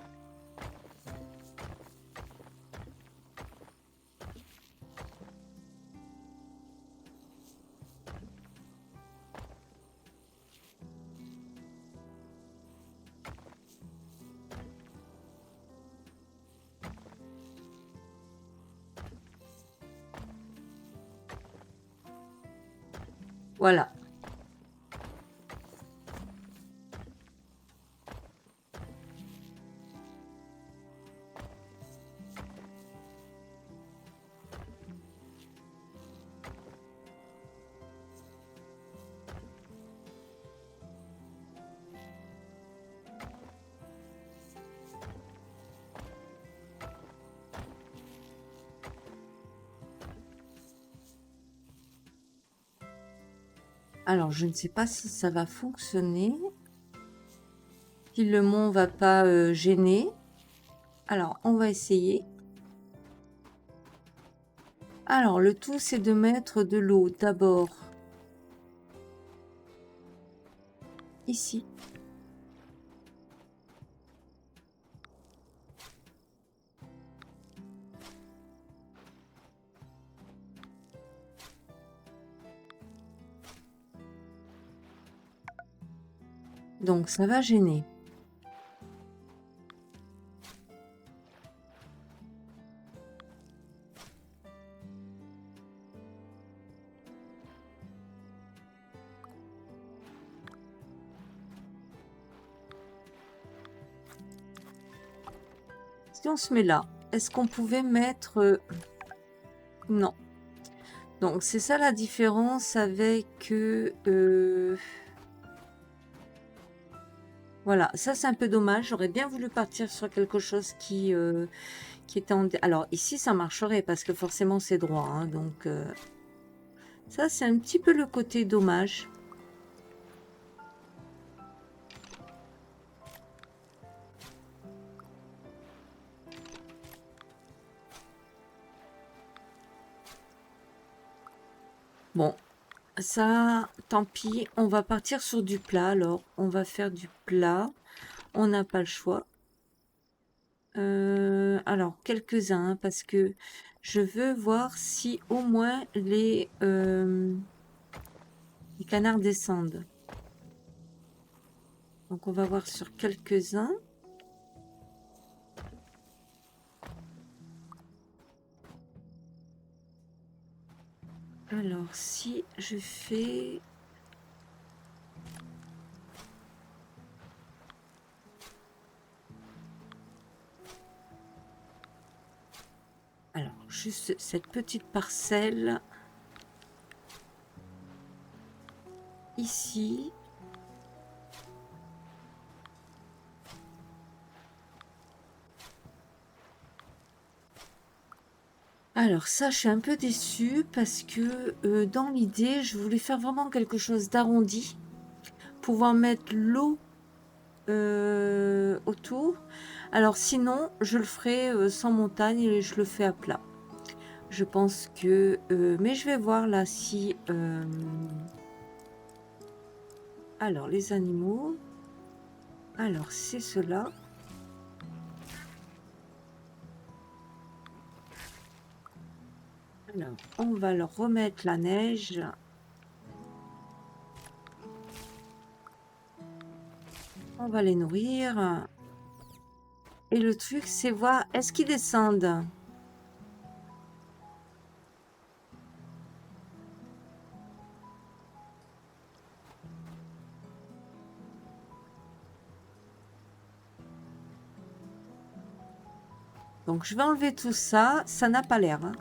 Voilà. Alors, je ne sais pas si ça va fonctionner. Si le mont va pas gêner. Alors, on va essayer. Alors, le tout, c'est de mettre de l'eau d'abord ici. Donc, ça va gêner. Si on se met là, est-ce qu'on pouvait mettre... Non. Donc, c'est ça la différence avec... Voilà, ça c'est un peu dommage. J'aurais bien voulu partir sur quelque chose qui était en... Alors, ici, ça marcherait parce que forcément, c'est droit. Hein, donc, ça, c'est un petit peu le côté dommage. Bon, ça, tant pis. On va partir sur du plat. Alors, on va faire du plat. On n'a pas le choix. Alors, quelques-uns, hein, parce que je veux voir si au moins les canards descendent. Donc, on va voir sur quelques-uns. Alors, si je fais... Alors, juste cette petite parcelle ici. Alors ça, je suis un peu déçue parce que dans l'idée, je voulais faire vraiment quelque chose d'arrondi. Pouvoir mettre l'eau autour. Alors sinon, je le ferai sans montagne et je le fais à plat. Je pense que... mais je vais voir là si... Alors, les animaux. Alors, c'est cela. Alors, on va leur remettre la neige. On va les nourrir. Et le truc, c'est voir, est-ce qu'ils descendent? Donc, je vais enlever tout ça. Ça n'a pas l'air. Hein.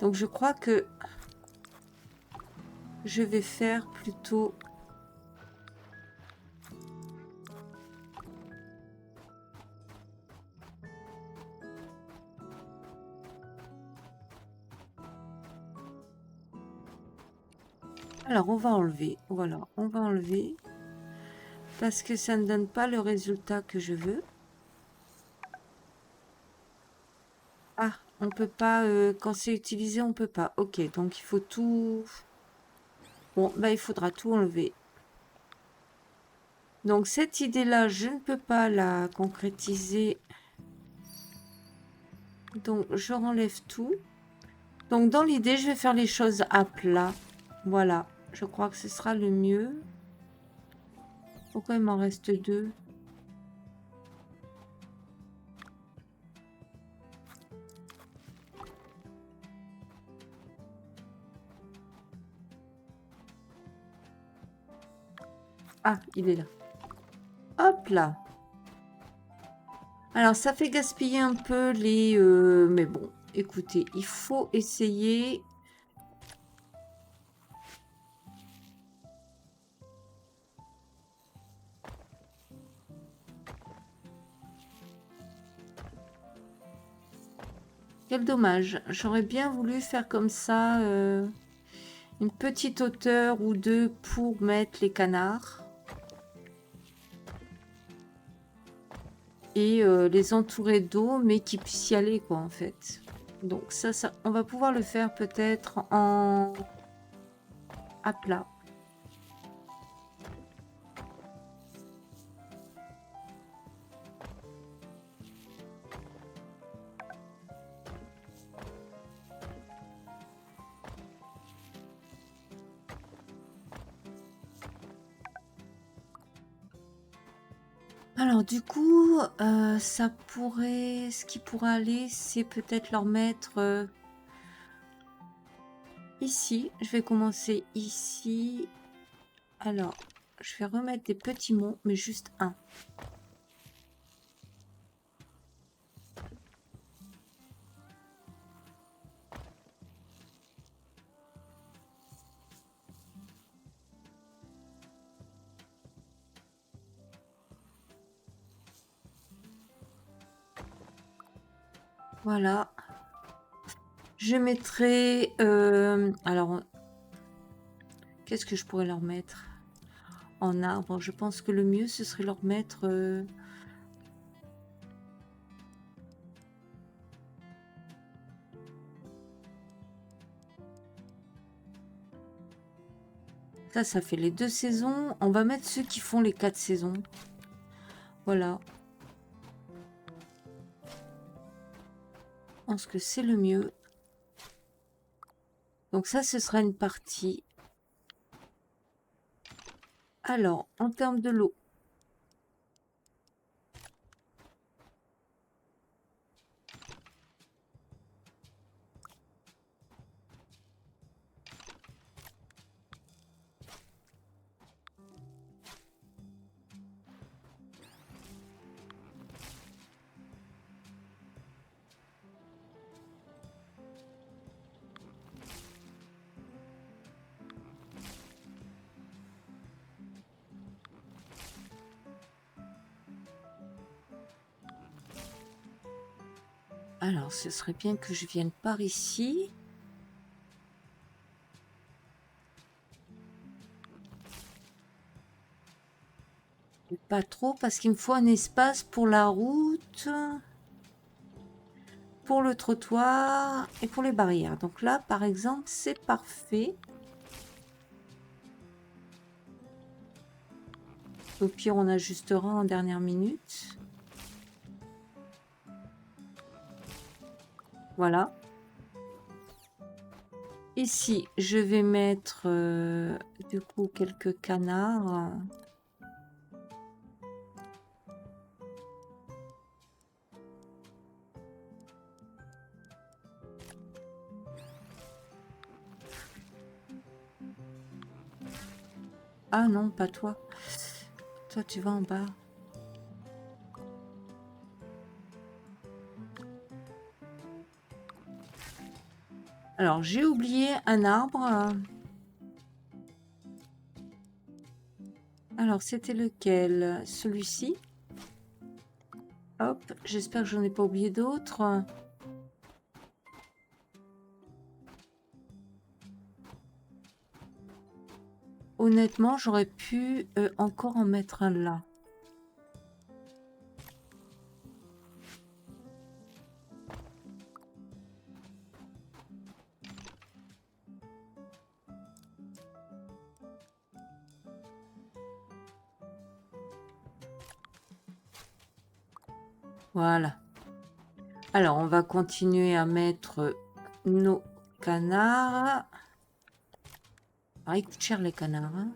Donc, je crois que je vais faire plutôt... Alors, on va enlever. Voilà, on va enlever. Parce que ça ne donne pas le résultat que je veux. Ah, on peut pas... quand c'est utilisé, on peut pas. Ok, donc il faut tout... Bon, bah, il faudra tout enlever. Donc, cette idée-là, je ne peux pas la concrétiser. Donc, je renlève tout. Donc, dans l'idée, je vais faire les choses à plat. Voilà, je crois que ce sera le mieux. Pourquoi il m'en reste deux? Ah, il est là. Hop là. Alors, ça fait gaspiller un peu les... mais bon, écoutez, il faut essayer. Quel dommage. J'aurais bien voulu faire comme ça une petite hauteur ou deux pour mettre les canards. Et les entourer d'eau, mais qu'ils puissent y aller, quoi, en fait. Donc ça, on va pouvoir le faire peut-être en... à plat. Alors du coup, ça pourrait... Ce qui pourrait aller, c'est peut-être leur mettre ici. Je vais commencer ici. Alors, je vais remettre des petits mots, mais juste un. Voilà. Je mettrai... alors, qu'est-ce que je pourrais leur mettre en arbre? Je pense que le mieux, ce serait leur mettre... ça fait les 2 saisons. On va mettre ceux qui font les 4 saisons. Voilà. Je pense que c'est le mieux. Donc ça, ce sera une partie. Alors, en termes de l'eau. Alors, ce serait bien que je vienne par ici. Pas trop, parce qu'il me faut un espace pour la route, pour le trottoir et pour les barrières. Donc là, par exemple, c'est parfait. Au pire, on ajustera en dernière minute. Voilà. Ici, je vais mettre du coup quelques canards. Ah non, pas toi. Toi, tu vas en bas. Alors, j'ai oublié un arbre. Alors, c'était lequel? Celui-ci. Hop, j'espère que j'en ai pas oublié d'autres. Honnêtement, j'aurais pu encore en mettre un là. Voilà. Alors, on va continuer à mettre nos canards. Ah, ils coûtent cher les canards, hein.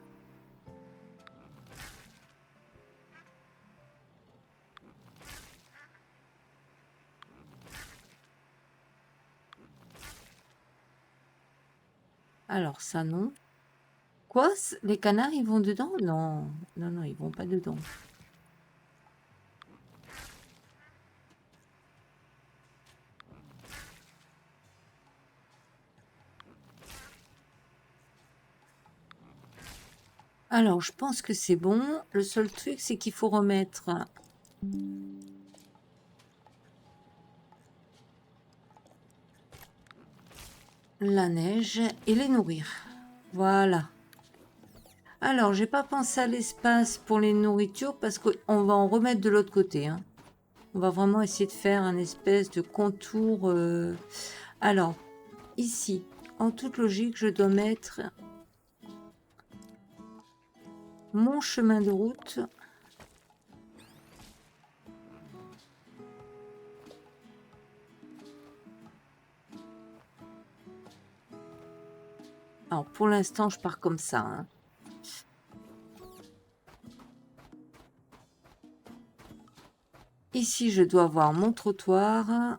Alors, ça non. Quoi? Les canards, ils vont dedans? Non, non, non, ils vont pas dedans. Alors, je pense que c'est bon. Le seul truc, c'est qu'il faut remettre la neige et les nourrir. Voilà. Alors, j'ai pas pensé à l'espace pour les nourritures parce qu'on va en remettre de l'autre côté, hein. On va vraiment essayer de faire un espèce de contour. Alors, ici, en toute logique, je dois mettre mon chemin de route. Alors, pour l'instant, je pars comme ça, hein. Ici, je dois avoir mon trottoir.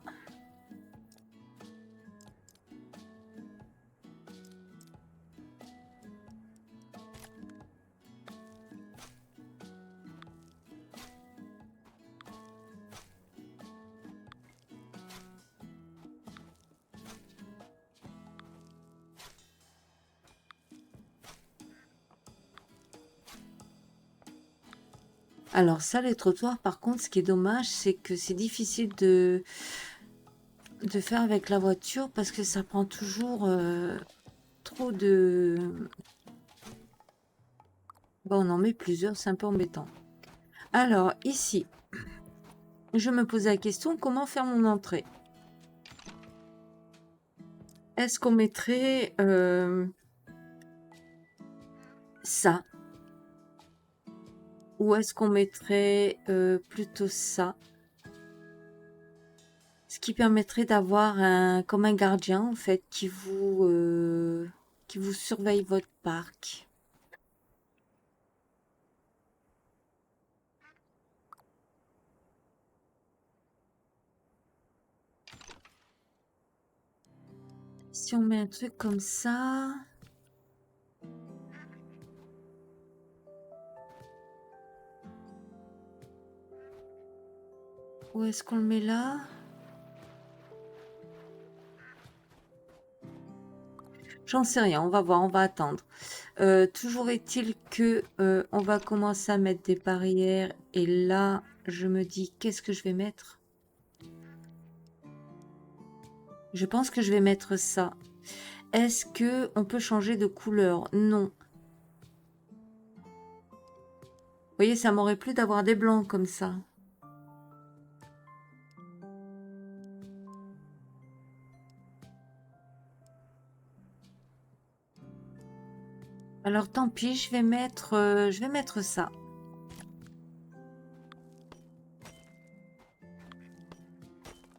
Alors ça, les trottoirs, par contre, ce qui est dommage, c'est que c'est difficile de faire avec la voiture parce que ça prend toujours trop de... Bon, on en met plusieurs, c'est un peu embêtant. Alors, ici, je me posais la question, comment faire mon entrée? Est-ce qu'on mettrait ça? Ou est-ce qu'on mettrait plutôt ça? Ce qui permettrait d'avoir comme un gardien, en fait, qui vous surveille votre parc. Si on met un truc comme ça... Où est-ce qu'on le met là? J'en sais rien, on va voir, on va attendre. Toujours est-il que on va commencer à mettre des barrières. Et là, je me dis, qu'est-ce que je vais mettre? Je pense que je vais mettre ça. Est-ce que on peut changer de couleur? Non. Vous voyez, ça m'aurait plu d'avoir des blancs comme ça. Alors tant pis, je vais mettre ça.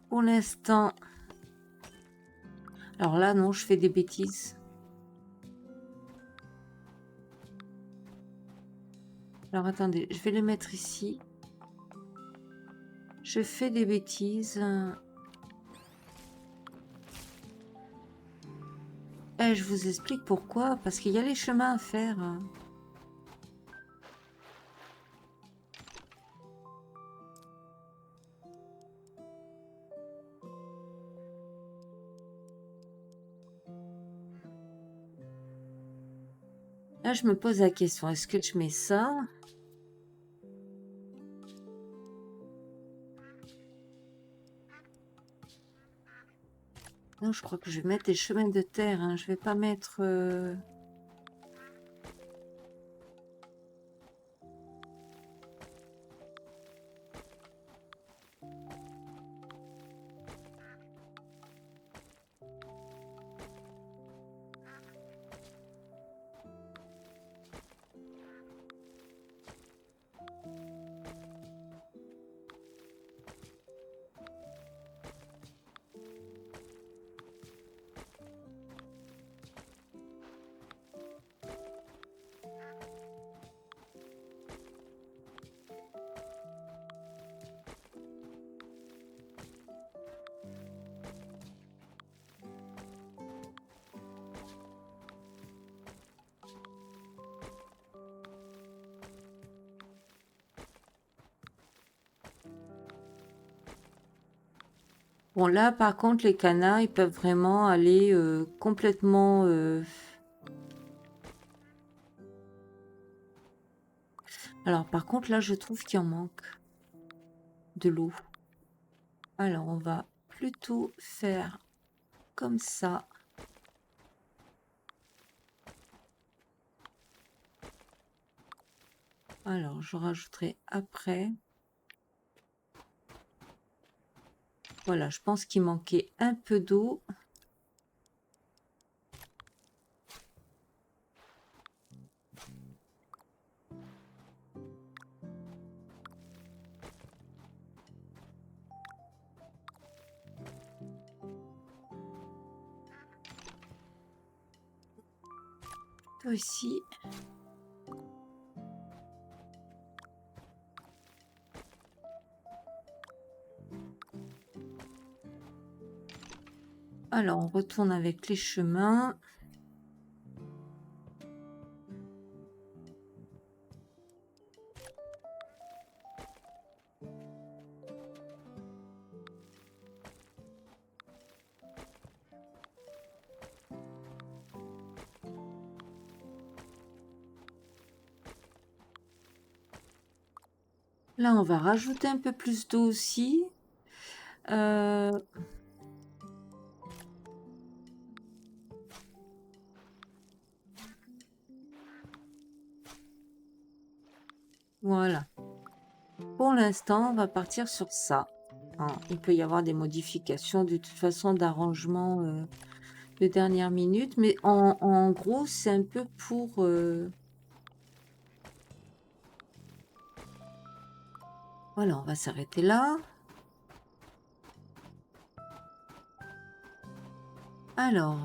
Pour l'instant... Alors là, non, je fais des bêtises. Alors attendez, je vais le mettre ici. Je fais des bêtises. Je vous explique pourquoi. Parce qu'il y a les chemins à faire. Là, je me pose la question. Est-ce que je mets ça? Non, je crois que je vais mettre des chemins de terre, hein. Je vais pas mettre... Bon, là, par contre, les canards, ils peuvent vraiment aller complètement... Alors, par contre, là, je trouve qu'il en manque de l'eau. Alors, on va plutôt faire comme ça. Alors, je rajouterai après. Voilà, je pense qu'il manquait un peu d'eau. Toi aussi. Alors, on retourne avec les chemins. Là, on va rajouter un peu plus d'eau aussi. Voilà. Pour l'instant, on va partir sur ça. Hein, il peut y avoir des modifications de toute façon d'arrangement de dernière minute, mais en gros, c'est un peu pour... Voilà, on va s'arrêter là. Alors...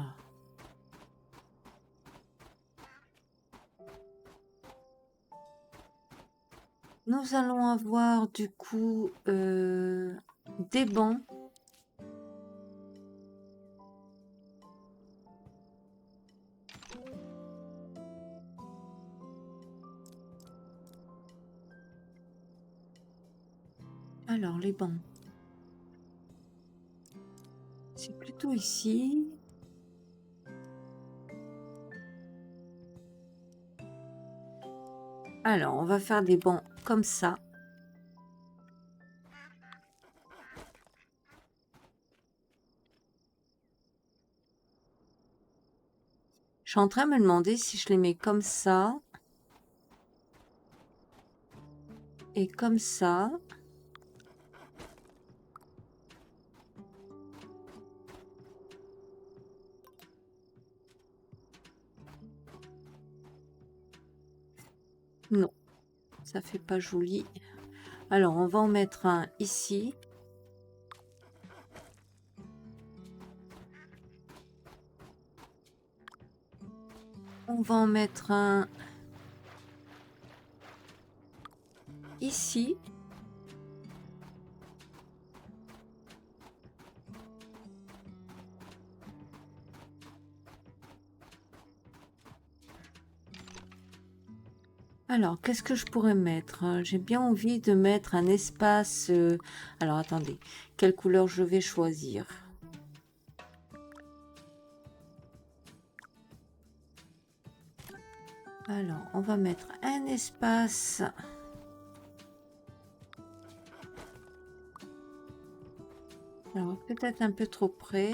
Nous allons avoir du coup des bancs. Alors, les bancs. C'est plutôt ici. Alors, on va faire des bancs comme ça. Je suis en train de me demander si je les mets comme ça. Et comme ça. Non, ça fait pas joli. Alors, on va en mettre un ici. On va en mettre un ici. Alors, qu'est-ce que je pourrais mettre? J'ai bien envie de mettre un espace... Alors, attendez. Quelle couleur je vais choisir? Alors, on va mettre un espace... Alors, peut-être un peu trop près.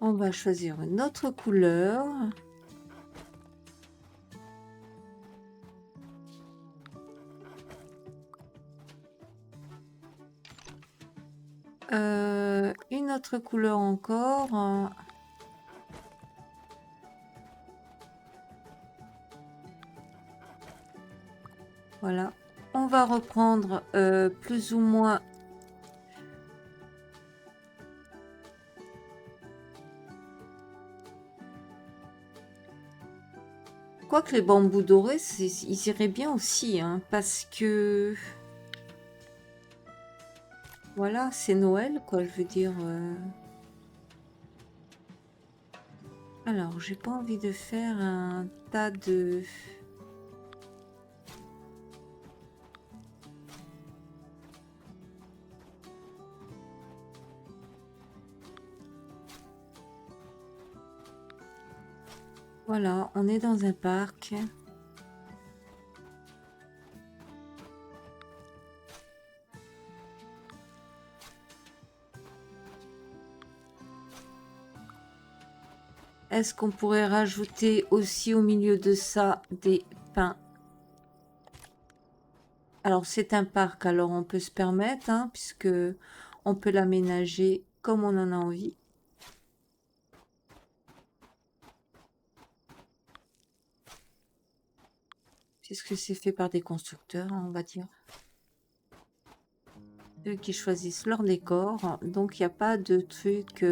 On va choisir une autre couleur. Une autre couleur encore. Voilà. On va reprendre plus ou moins... Quoique les bambous dorés, ils iraient bien aussi, hein, parce que... Voilà, c'est Noël, quoi, je veux dire. Alors, j'ai pas envie de faire un tas de... Voilà, on est dans un parc. Est-ce qu'on pourrait rajouter aussi au milieu de ça des pins? Alors c'est un parc, alors on peut se permettre, hein, puisque on peut l'aménager comme on en a envie. Puisque c'est fait par des constructeurs, hein, on va dire. Eux qui choisissent leur décor. Donc il n'y a pas de truc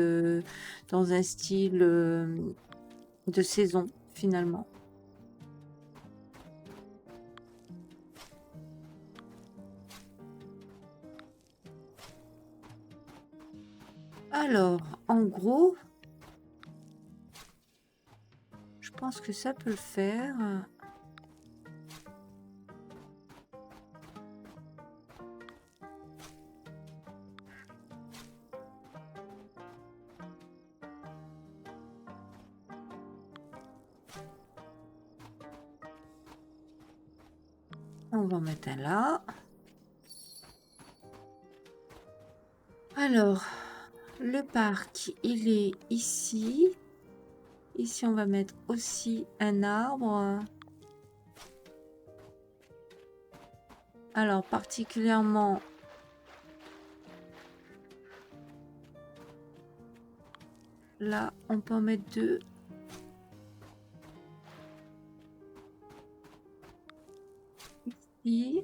dans un style de saison finalement. Alors, en gros, je pense que ça peut le faire. On va en mettre un là. Alors, le parc, il est ici. Ici, on va mettre aussi un arbre. Alors, particulièrement... Là, on peut en mettre 2. Ici.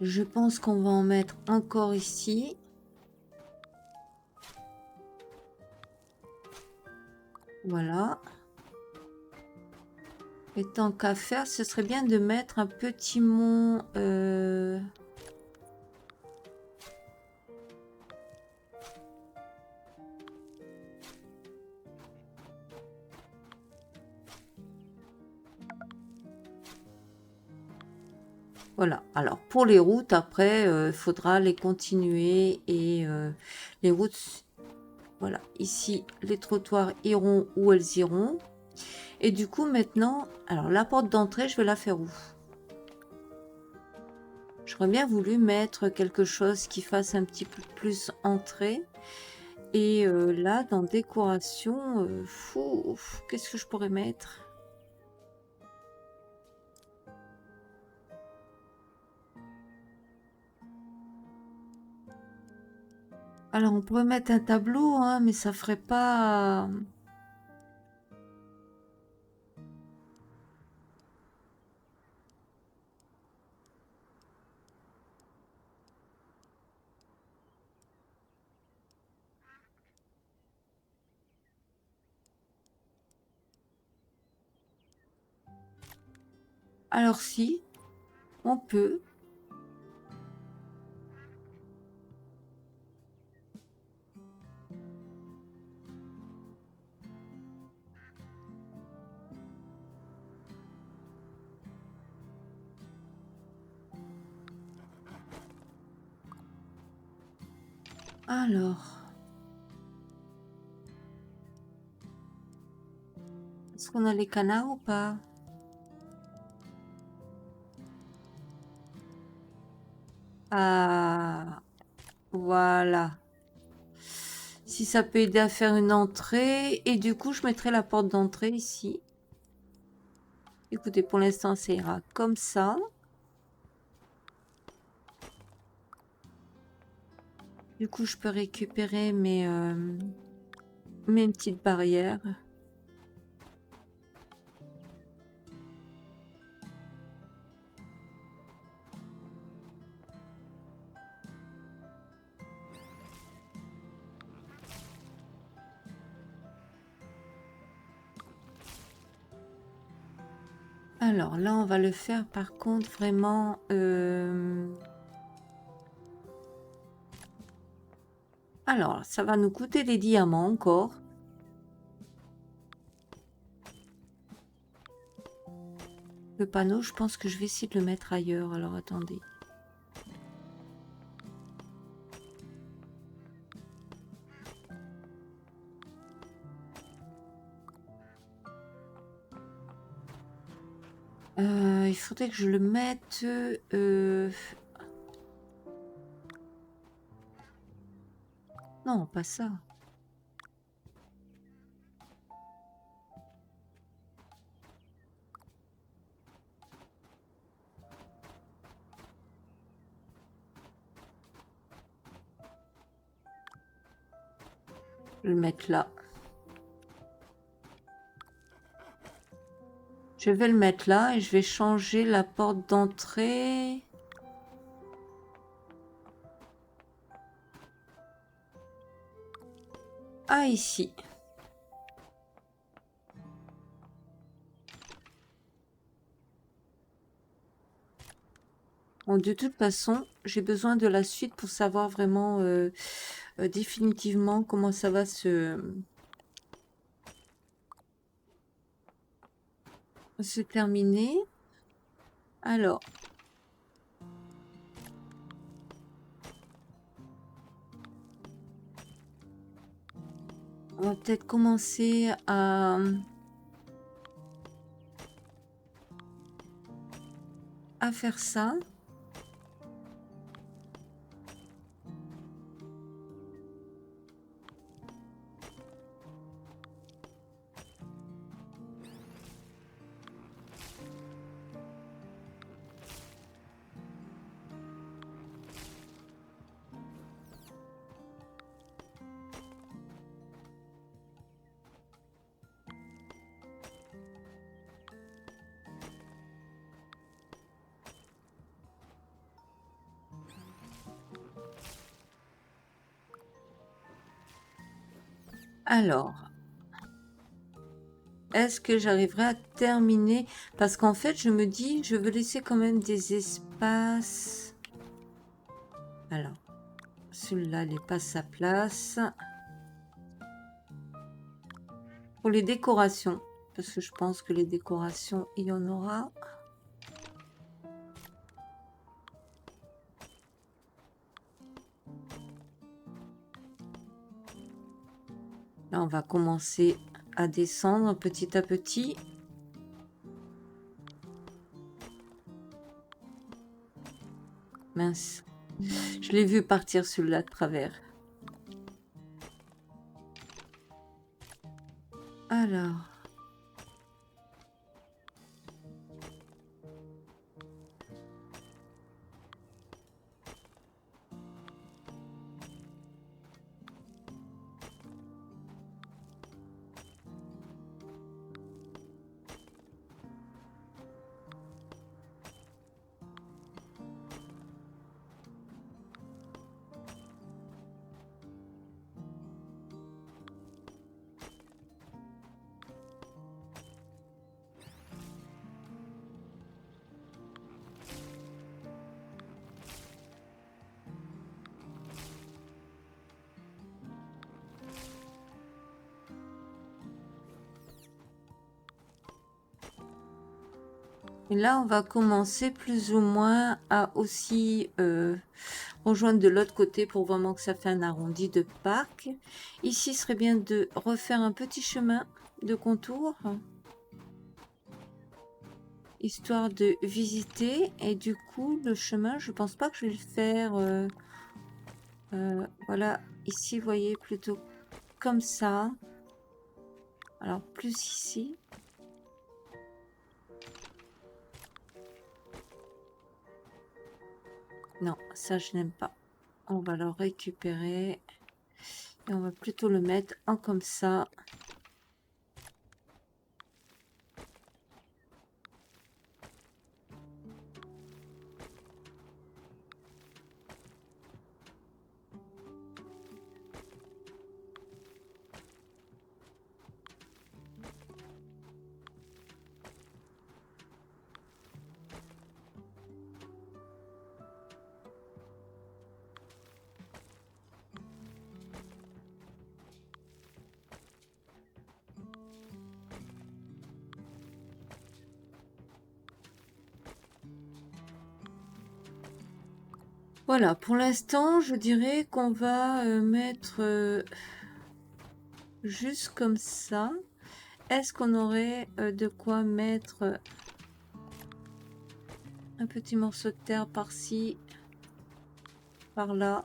Je pense qu'on va en mettre encore ici. Voilà. Et tant qu'à faire, ce serait bien de mettre un petit mont... Voilà. Alors, pour les routes, après, il faudra les continuer. Et les routes... Voilà. Ici, les trottoirs iront où elles iront. Et du coup, maintenant... Alors, la porte d'entrée, je vais la faire où? J'aurais bien voulu mettre quelque chose qui fasse un petit peu plus entrée. Et là, dans décoration, qu'est-ce que je pourrais mettre? Alors, on pourrait mettre un tableau, hein, mais ça ferait pas... Alors si, on peut. Alors... Est-ce qu'on a les canards ou pas? Ah, voilà. Si ça peut aider à faire une entrée. Et du coup, je mettrai la porte d'entrée ici. Écoutez, pour l'instant, ça ira comme ça. Du coup, je peux récupérer mes petites barrières. Alors là, on va le faire par contre vraiment... Alors, ça va nous coûter des diamants encore. Le panneau, je pense que je vais essayer de le mettre ailleurs. Alors, attendez. Il faudrait que je le mette... Non, pas ça. Je vais le mettre là. Je vais le mettre là et je vais changer la porte d'entrée. Ah, ici. Bon, de toute façon, j'ai besoin de la suite pour savoir vraiment définitivement comment ça va se terminer. Alors, on va peut-être commencer à faire ça. Alors, est-ce que j'arriverai à terminer? Parce qu'en fait, je me dis, je veux laisser quand même des espaces. Alors, celui-là, il n'est pas sa place. Pour les décorations, parce que je pense que les décorations, il y en aura. Là, on va commencer à descendre petit à petit. Mince. Je l'ai vu partir celui-là de travers. Alors. Et là, on va commencer plus ou moins à aussi rejoindre de l'autre côté pour vraiment que ça fait un arrondi de parc. Ici, ce serait bien de refaire un petit chemin de contour, histoire de visiter. Et du coup, le chemin, je pense pas que je vais le faire. Voilà, ici, vous voyez, plutôt comme ça. Alors, plus ici. Non, ça je n'aime pas. On va le récupérer et on va plutôt le mettre en comme ça. Voilà, pour l'instant, je dirais qu'on va mettre juste comme ça. Est-ce qu'on aurait de quoi mettre un petit morceau de terre par-ci, par-là?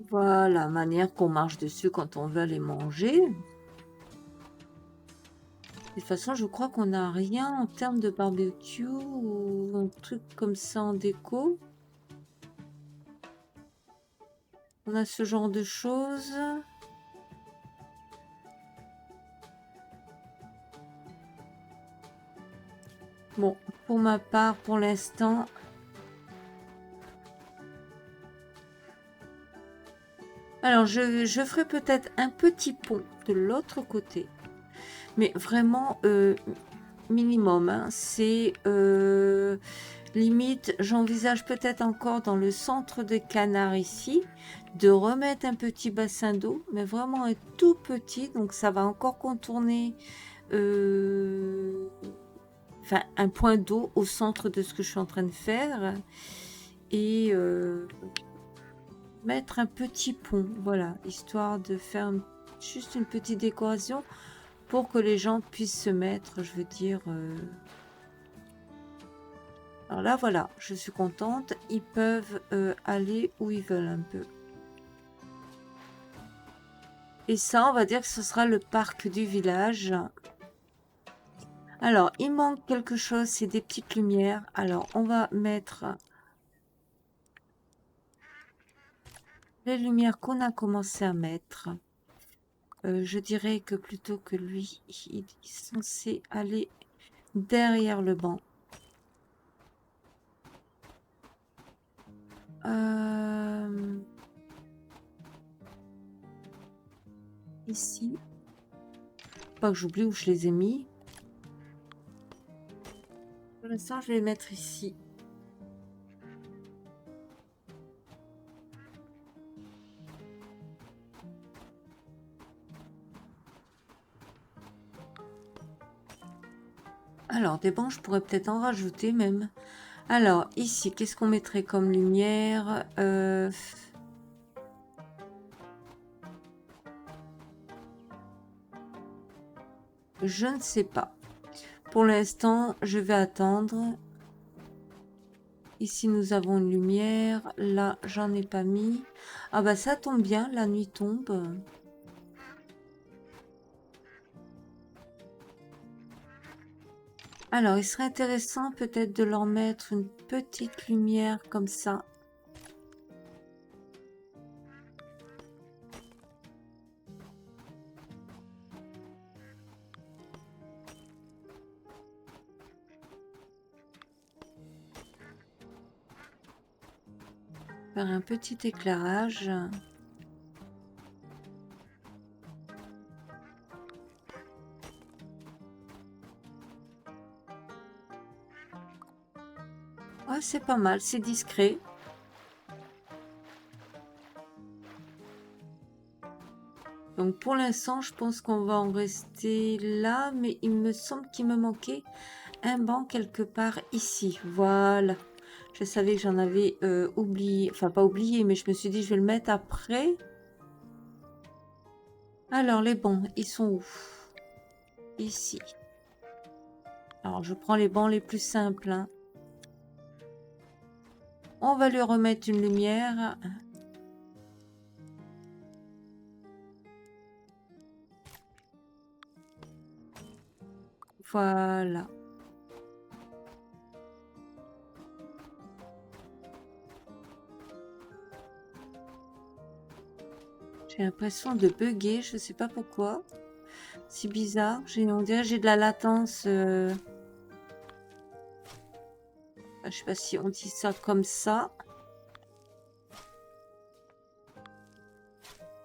Voilà, manière qu'on marche dessus quand on veut les manger. De toute façon, je crois qu'on n'a rien en termes de barbecue ou un truc comme ça en déco. On a ce genre de choses. Bon, pour ma part, pour l'instant... Alors, je ferai peut-être un petit pont de l'autre côté. Mais vraiment, minimum. Hein. C'est... limite, j'envisage peut-être encore dans le centre de Canard ici, de remettre un petit bassin d'eau, mais vraiment un tout petit. Donc, ça va encore contourner... enfin, un point d'eau au centre de ce que je suis en train de faire. Et... mettre un petit pont, voilà, histoire de faire juste une petite décoration pour que les gens puissent se mettre, je veux dire... Alors là, voilà, je suis contente, ils peuvent aller où ils veulent un peu. Et ça, on va dire que ce sera le parc du village. Alors, il manque quelque chose, c'est des petites lumières. Alors, on va mettre les lumières qu'on a commencé à mettre. Je dirais que plutôt que lui, il est censé aller derrière le banc. Ici. Pas que j'oublie où je les ai mis. Pour l'instant, je vais les mettre ici. Alors, des bancs, je pourrais peut-être en rajouter même. Alors, ici, qu'est-ce qu'on mettrait comme lumière? Je ne sais pas. Pour l'instant, je vais attendre. Ici, nous avons une lumière. Là, j'en ai pas mis. Ah bah, ça tombe bien, la nuit tombe. Alors, il serait intéressant peut-être de leur mettre une petite lumière comme ça. Faire un petit éclairage. Ouais, c'est pas mal, c'est discret. Donc pour l'instant, je pense qu'on va en rester là, mais il me semble qu'il me manquait un banc quelque part ici. Voilà. Je savais que j'en avais oublié, enfin pas oublié, mais je me suis dit je vais le mettre après. Alors les bancs, ils sont où? Ici. Alors je prends les bancs les plus simples. Hein. On va lui remettre une lumière. Voilà. J'ai l'impression de bugger, je sais pas pourquoi. C'est bizarre, on dirait que j'ai de la latence. Je sais pas si on dit ça comme ça.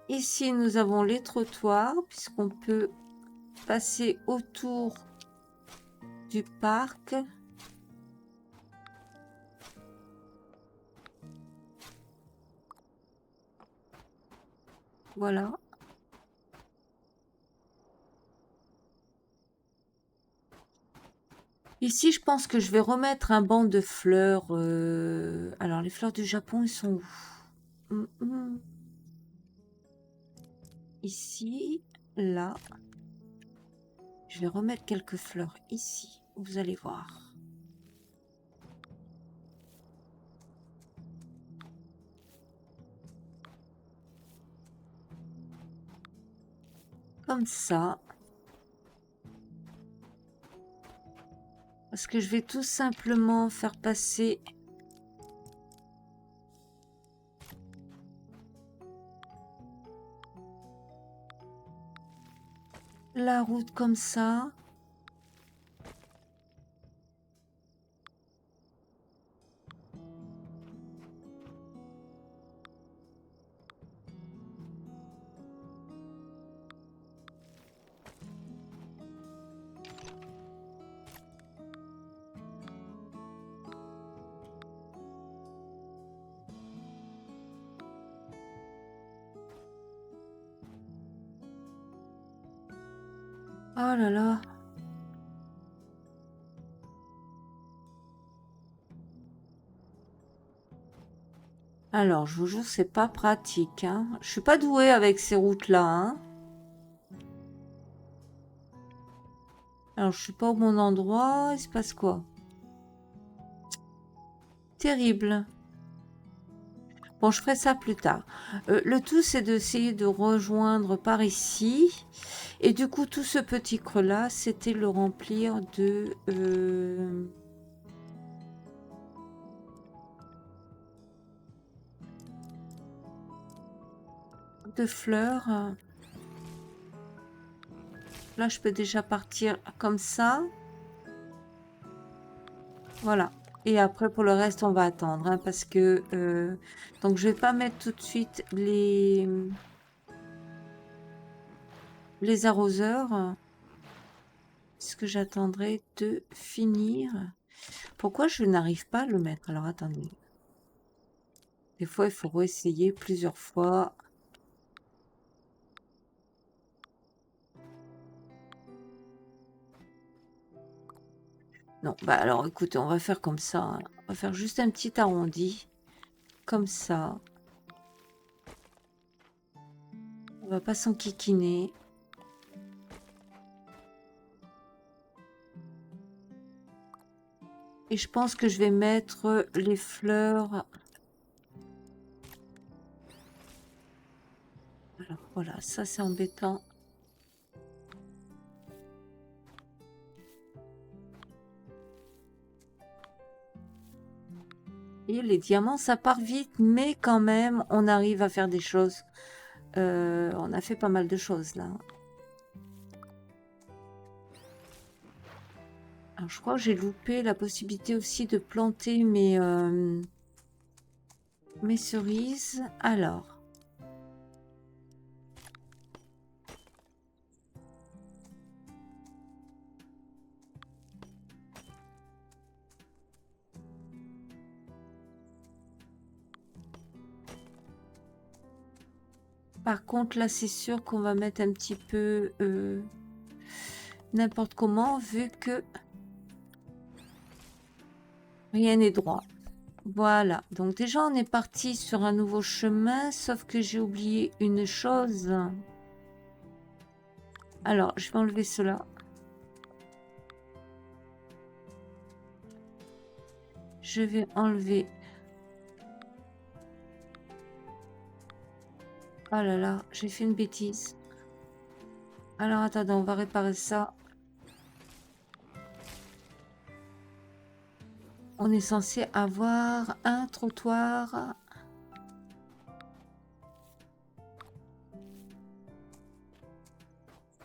Ici, nous avons les trottoirs, puisqu'on peut passer autour du parc. Voilà. Ici, je pense que je vais remettre un banc de fleurs. Alors, les fleurs du Japon, ils sont où? Ici, là. Je vais remettre quelques fleurs ici. Vous allez voir. Comme ça. Parce que je vais tout simplement faire passer la route comme ça. Oh là là. Alors, je vous jure, c'est pas pratique. Hein. Je suis pas douée avec ces routes-là. Hein. Alors, je suis pas au bon endroit. Il se passe quoi? Terrible. Bon, je ferai ça plus tard. Le tout, c'est d'essayer de rejoindre par ici. Et du coup, tout ce petit creux-là, c'était le remplir de fleurs. Là, je peux déjà partir comme ça. Voilà. Et après, pour le reste, on va attendre. Hein, parce que... donc, je vais pas mettre tout de suite les arroseurs. Puisque j'attendrai de finir. Pourquoi je n'arrive pas à le mettre? Alors, attendez. Des fois, il faut réessayer plusieurs fois. Non, bah alors écoutez, on va faire comme ça. Hein. On va faire juste un petit arrondi. Comme ça. On va pas s'enquiquiner. Et je pense que je vais mettre les fleurs. Alors voilà, ça c'est embêtant. Et les diamants, ça part vite, mais quand même, on arrive à faire des choses. On a fait pas mal de choses là. Alors, je crois que j'ai loupé la possibilité aussi de planter mes cerises. Alors. Par contre, là, c'est sûr qu'on va mettre un petit peu n'importe comment, vu que rien n'est droit. Voilà. Donc déjà, on est parti sur un nouveau chemin, sauf que j'ai oublié une chose. Alors, je vais enlever cela. Je vais enlever... Oh là là, j'ai fait une bêtise. Alors, attendez, on va réparer ça. On est censé avoir un trottoir.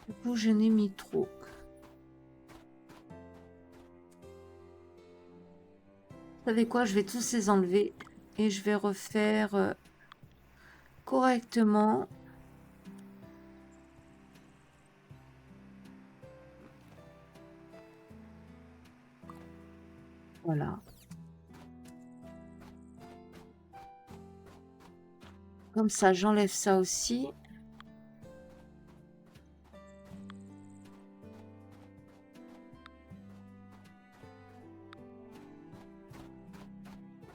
Du coup, je n'ai mis trop. Vous savez quoi? Je vais tous les enlever. Et je vais refaire correctement. Voilà. Comme ça, j'enlève ça aussi.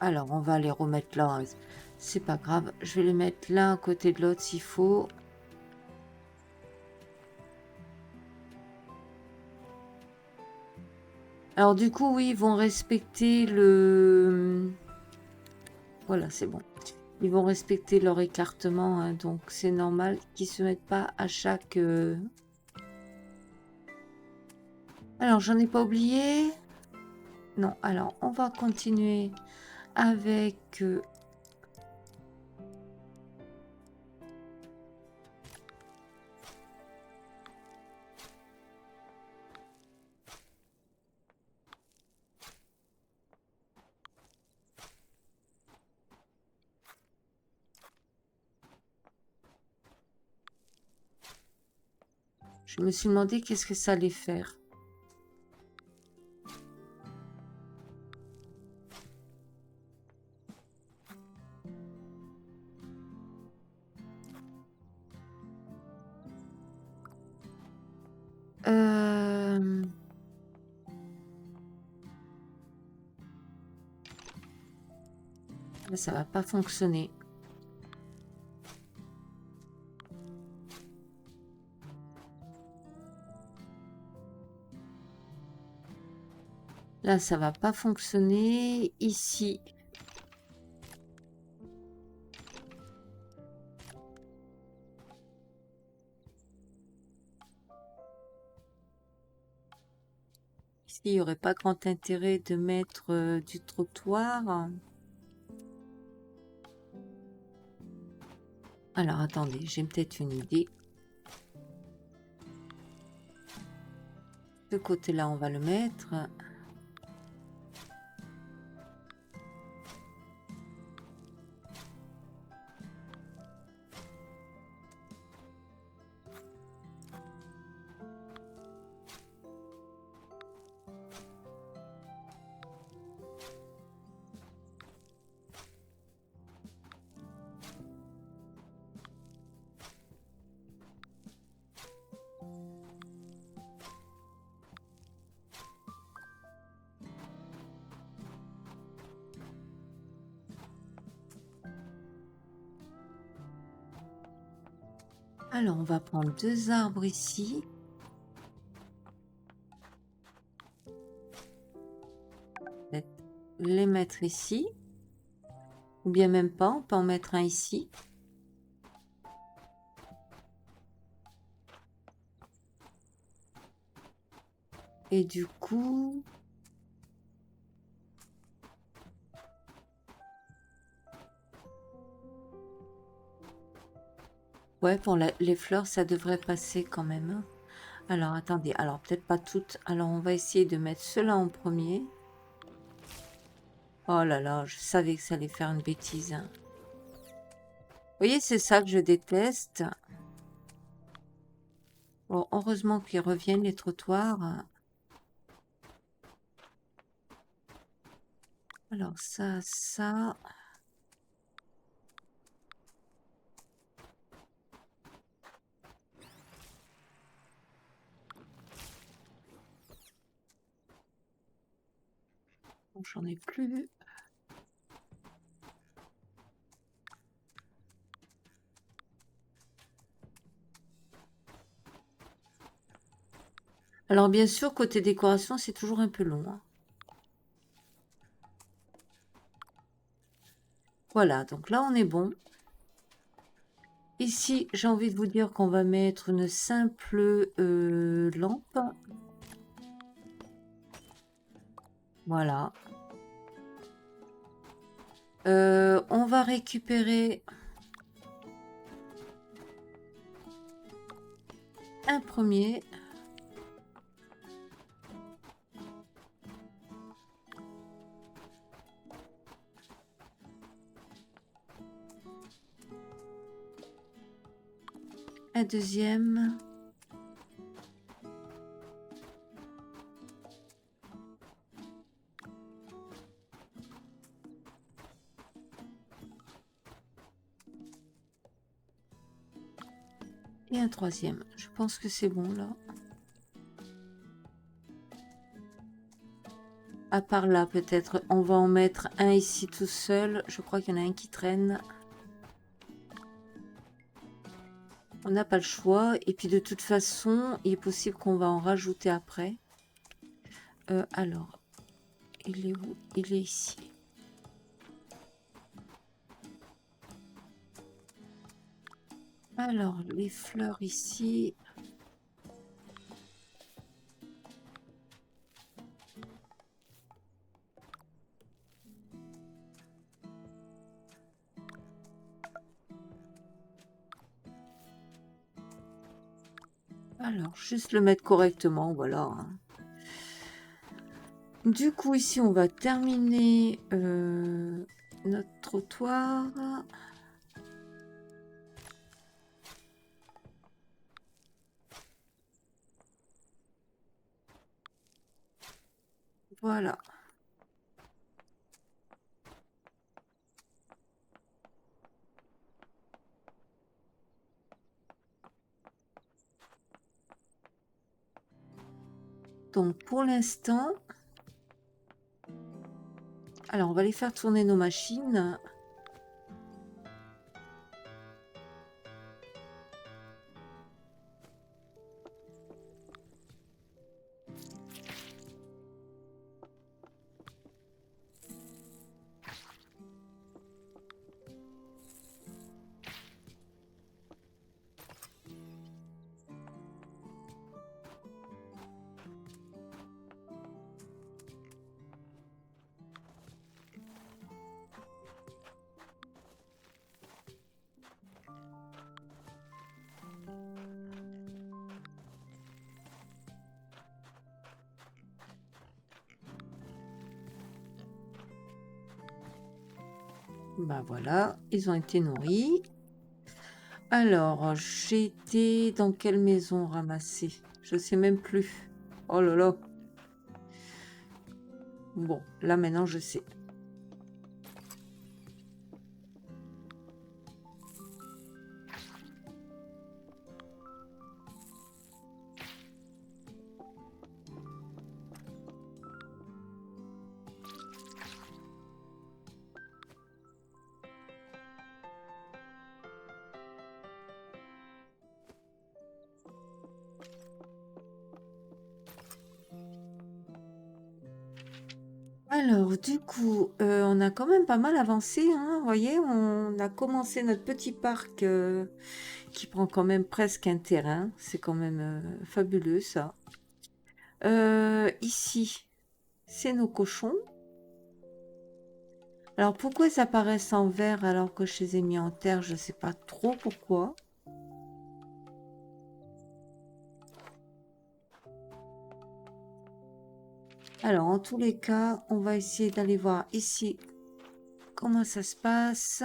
Alors, on va les remettre là. C'est pas grave. Je vais les mettre l'un à côté de l'autre s'il faut. Alors, du coup, oui, ils vont respecter le... Voilà, c'est bon. Ils vont respecter leur écartement, hein, donc c'est normal qu'ils se mettent pas à chaque... Alors, j'en ai pas oublié. Non, alors, on va continuer avec... Je me suis demandé qu'est-ce que ça allait faire. Ça va pas fonctionner. Là, ça va pas fonctionner. Ici. Ici, il n'y aurait pas grand intérêt de mettre du trottoir. Alors, attendez, j'ai peut-être une idée. Ce côté-là, on va le mettre. Alors, on va prendre 2 arbres ici. Les mettre ici. Ou bien même pas, on peut en mettre un ici. Et du coup... Ouais, pour les fleurs, ça devrait passer quand même, hein. Alors, attendez. Alors, peut-être pas toutes. Alors, on va essayer de mettre cela en premier. Oh là là, je savais que ça allait faire une bêtise, hein. Vous voyez, c'est ça que je déteste. Bon, heureusement qu'ils reviennent, les trottoirs. Alors, ça... Bon, j'en ai plus. Alors, bien sûr, côté décoration, c'est toujours un peu long, hein. Voilà, donc là, on est bon. Ici, j'ai envie de vous dire qu'on va mettre une simple lampe. Voilà. On va récupérer un premier. Un deuxième. Et un troisième. Je pense que c'est bon là. À part là, peut-être. On va en mettre un ici tout seul. Je crois qu'il y en a un qui traîne. On n'a pas le choix. Et puis de toute façon, il est possible qu'on va en rajouter après. Alors, il est où? Il est ici. Alors, les fleurs ici. Alors, juste le mettre correctement, voilà. Hein. Du coup, ici, on va terminer notre trottoir. Voilà. Donc, pour l'instant... Alors, on va les faire tourner nos machines. Ben voilà, ils ont été nourris. Alors, j'ai été dans quelle maison ramasser? Je sais même plus. Oh là là. Bon, là maintenant je sais. Alors, du coup, on a quand même pas mal avancé, hein. Vous voyez, on a commencé notre petit parc qui prend quand même presque un terrain. C'est quand même fabuleux, ça. Ici, c'est nos cochons. Alors, pourquoi ils apparaissent en vert alors que je les ai mis en terre? Je sais pas trop pourquoi. Alors, en tous les cas, on va essayer d'aller voir ici comment ça se passe.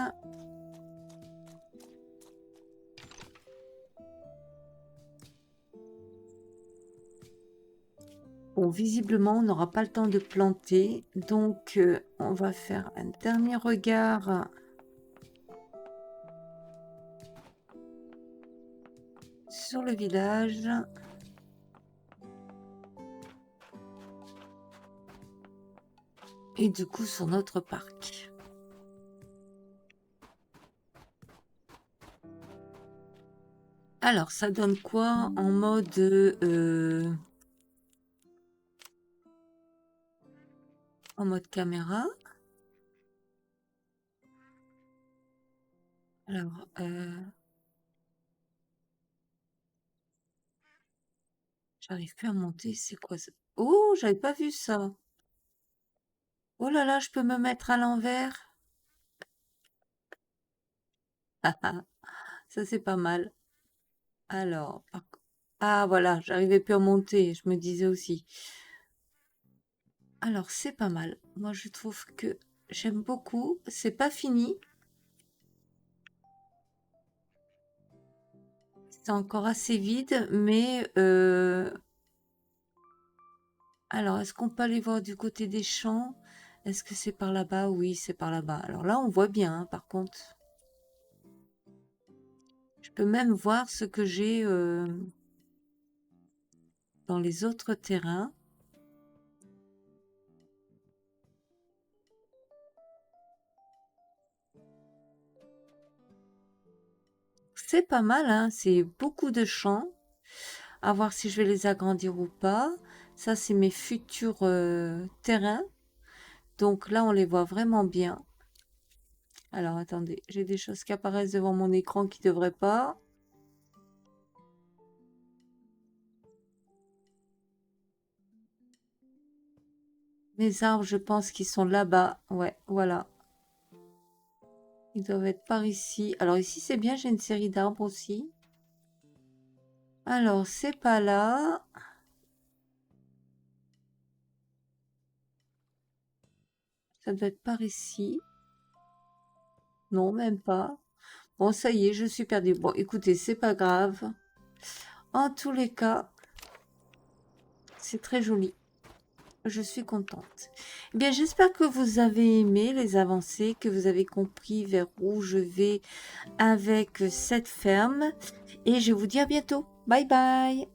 Bon, visiblement, on n'aura pas le temps de planter. Donc, on va faire un dernier regard sur le village. Et du coup, sur notre parc. Alors, ça donne quoi en mode... en mode caméra. Alors, j'arrive plus à monter. C'est quoi ça? Oh, j'avais pas vu ça. Oh là là, je peux me mettre à l'envers. Ça, c'est pas mal. Alors, ah voilà, j'arrivais plus à monter. Je me disais aussi. Alors, c'est pas mal. Moi, je trouve que j'aime beaucoup. C'est pas fini. C'est encore assez vide, mais... Alors, est-ce qu'on peut aller voir du côté des champs? Est-ce que c'est par là-bas? Oui, c'est par là-bas. Alors là, on voit bien, hein, par contre. Je peux même voir ce que j'ai dans les autres terrains. c'est pas mal, hein, c'est beaucoup de champs. À voir si je vais les agrandir ou pas. Ça, c'est mes futurs terrains. Donc là, on les voit vraiment bien. Alors, attendez, j'ai des choses qui apparaissent devant mon écran qui ne devraient pas. Mes arbres, je pense qu'ils sont là-bas. Ouais, voilà. Ils doivent être par ici. Alors ici, c'est bien, j'ai une série d'arbres aussi. Alors, c'est pas là. Ça doit être par ici. Non, même pas. Bon, ça y est, je suis perdue. Bon, écoutez, c'est pas grave. En tous les cas, c'est très joli. Je suis contente. Eh bien, j'espère que vous avez aimé les avancées, que vous avez compris vers où je vais avec cette ferme. Et je vous dis à bientôt. Bye bye.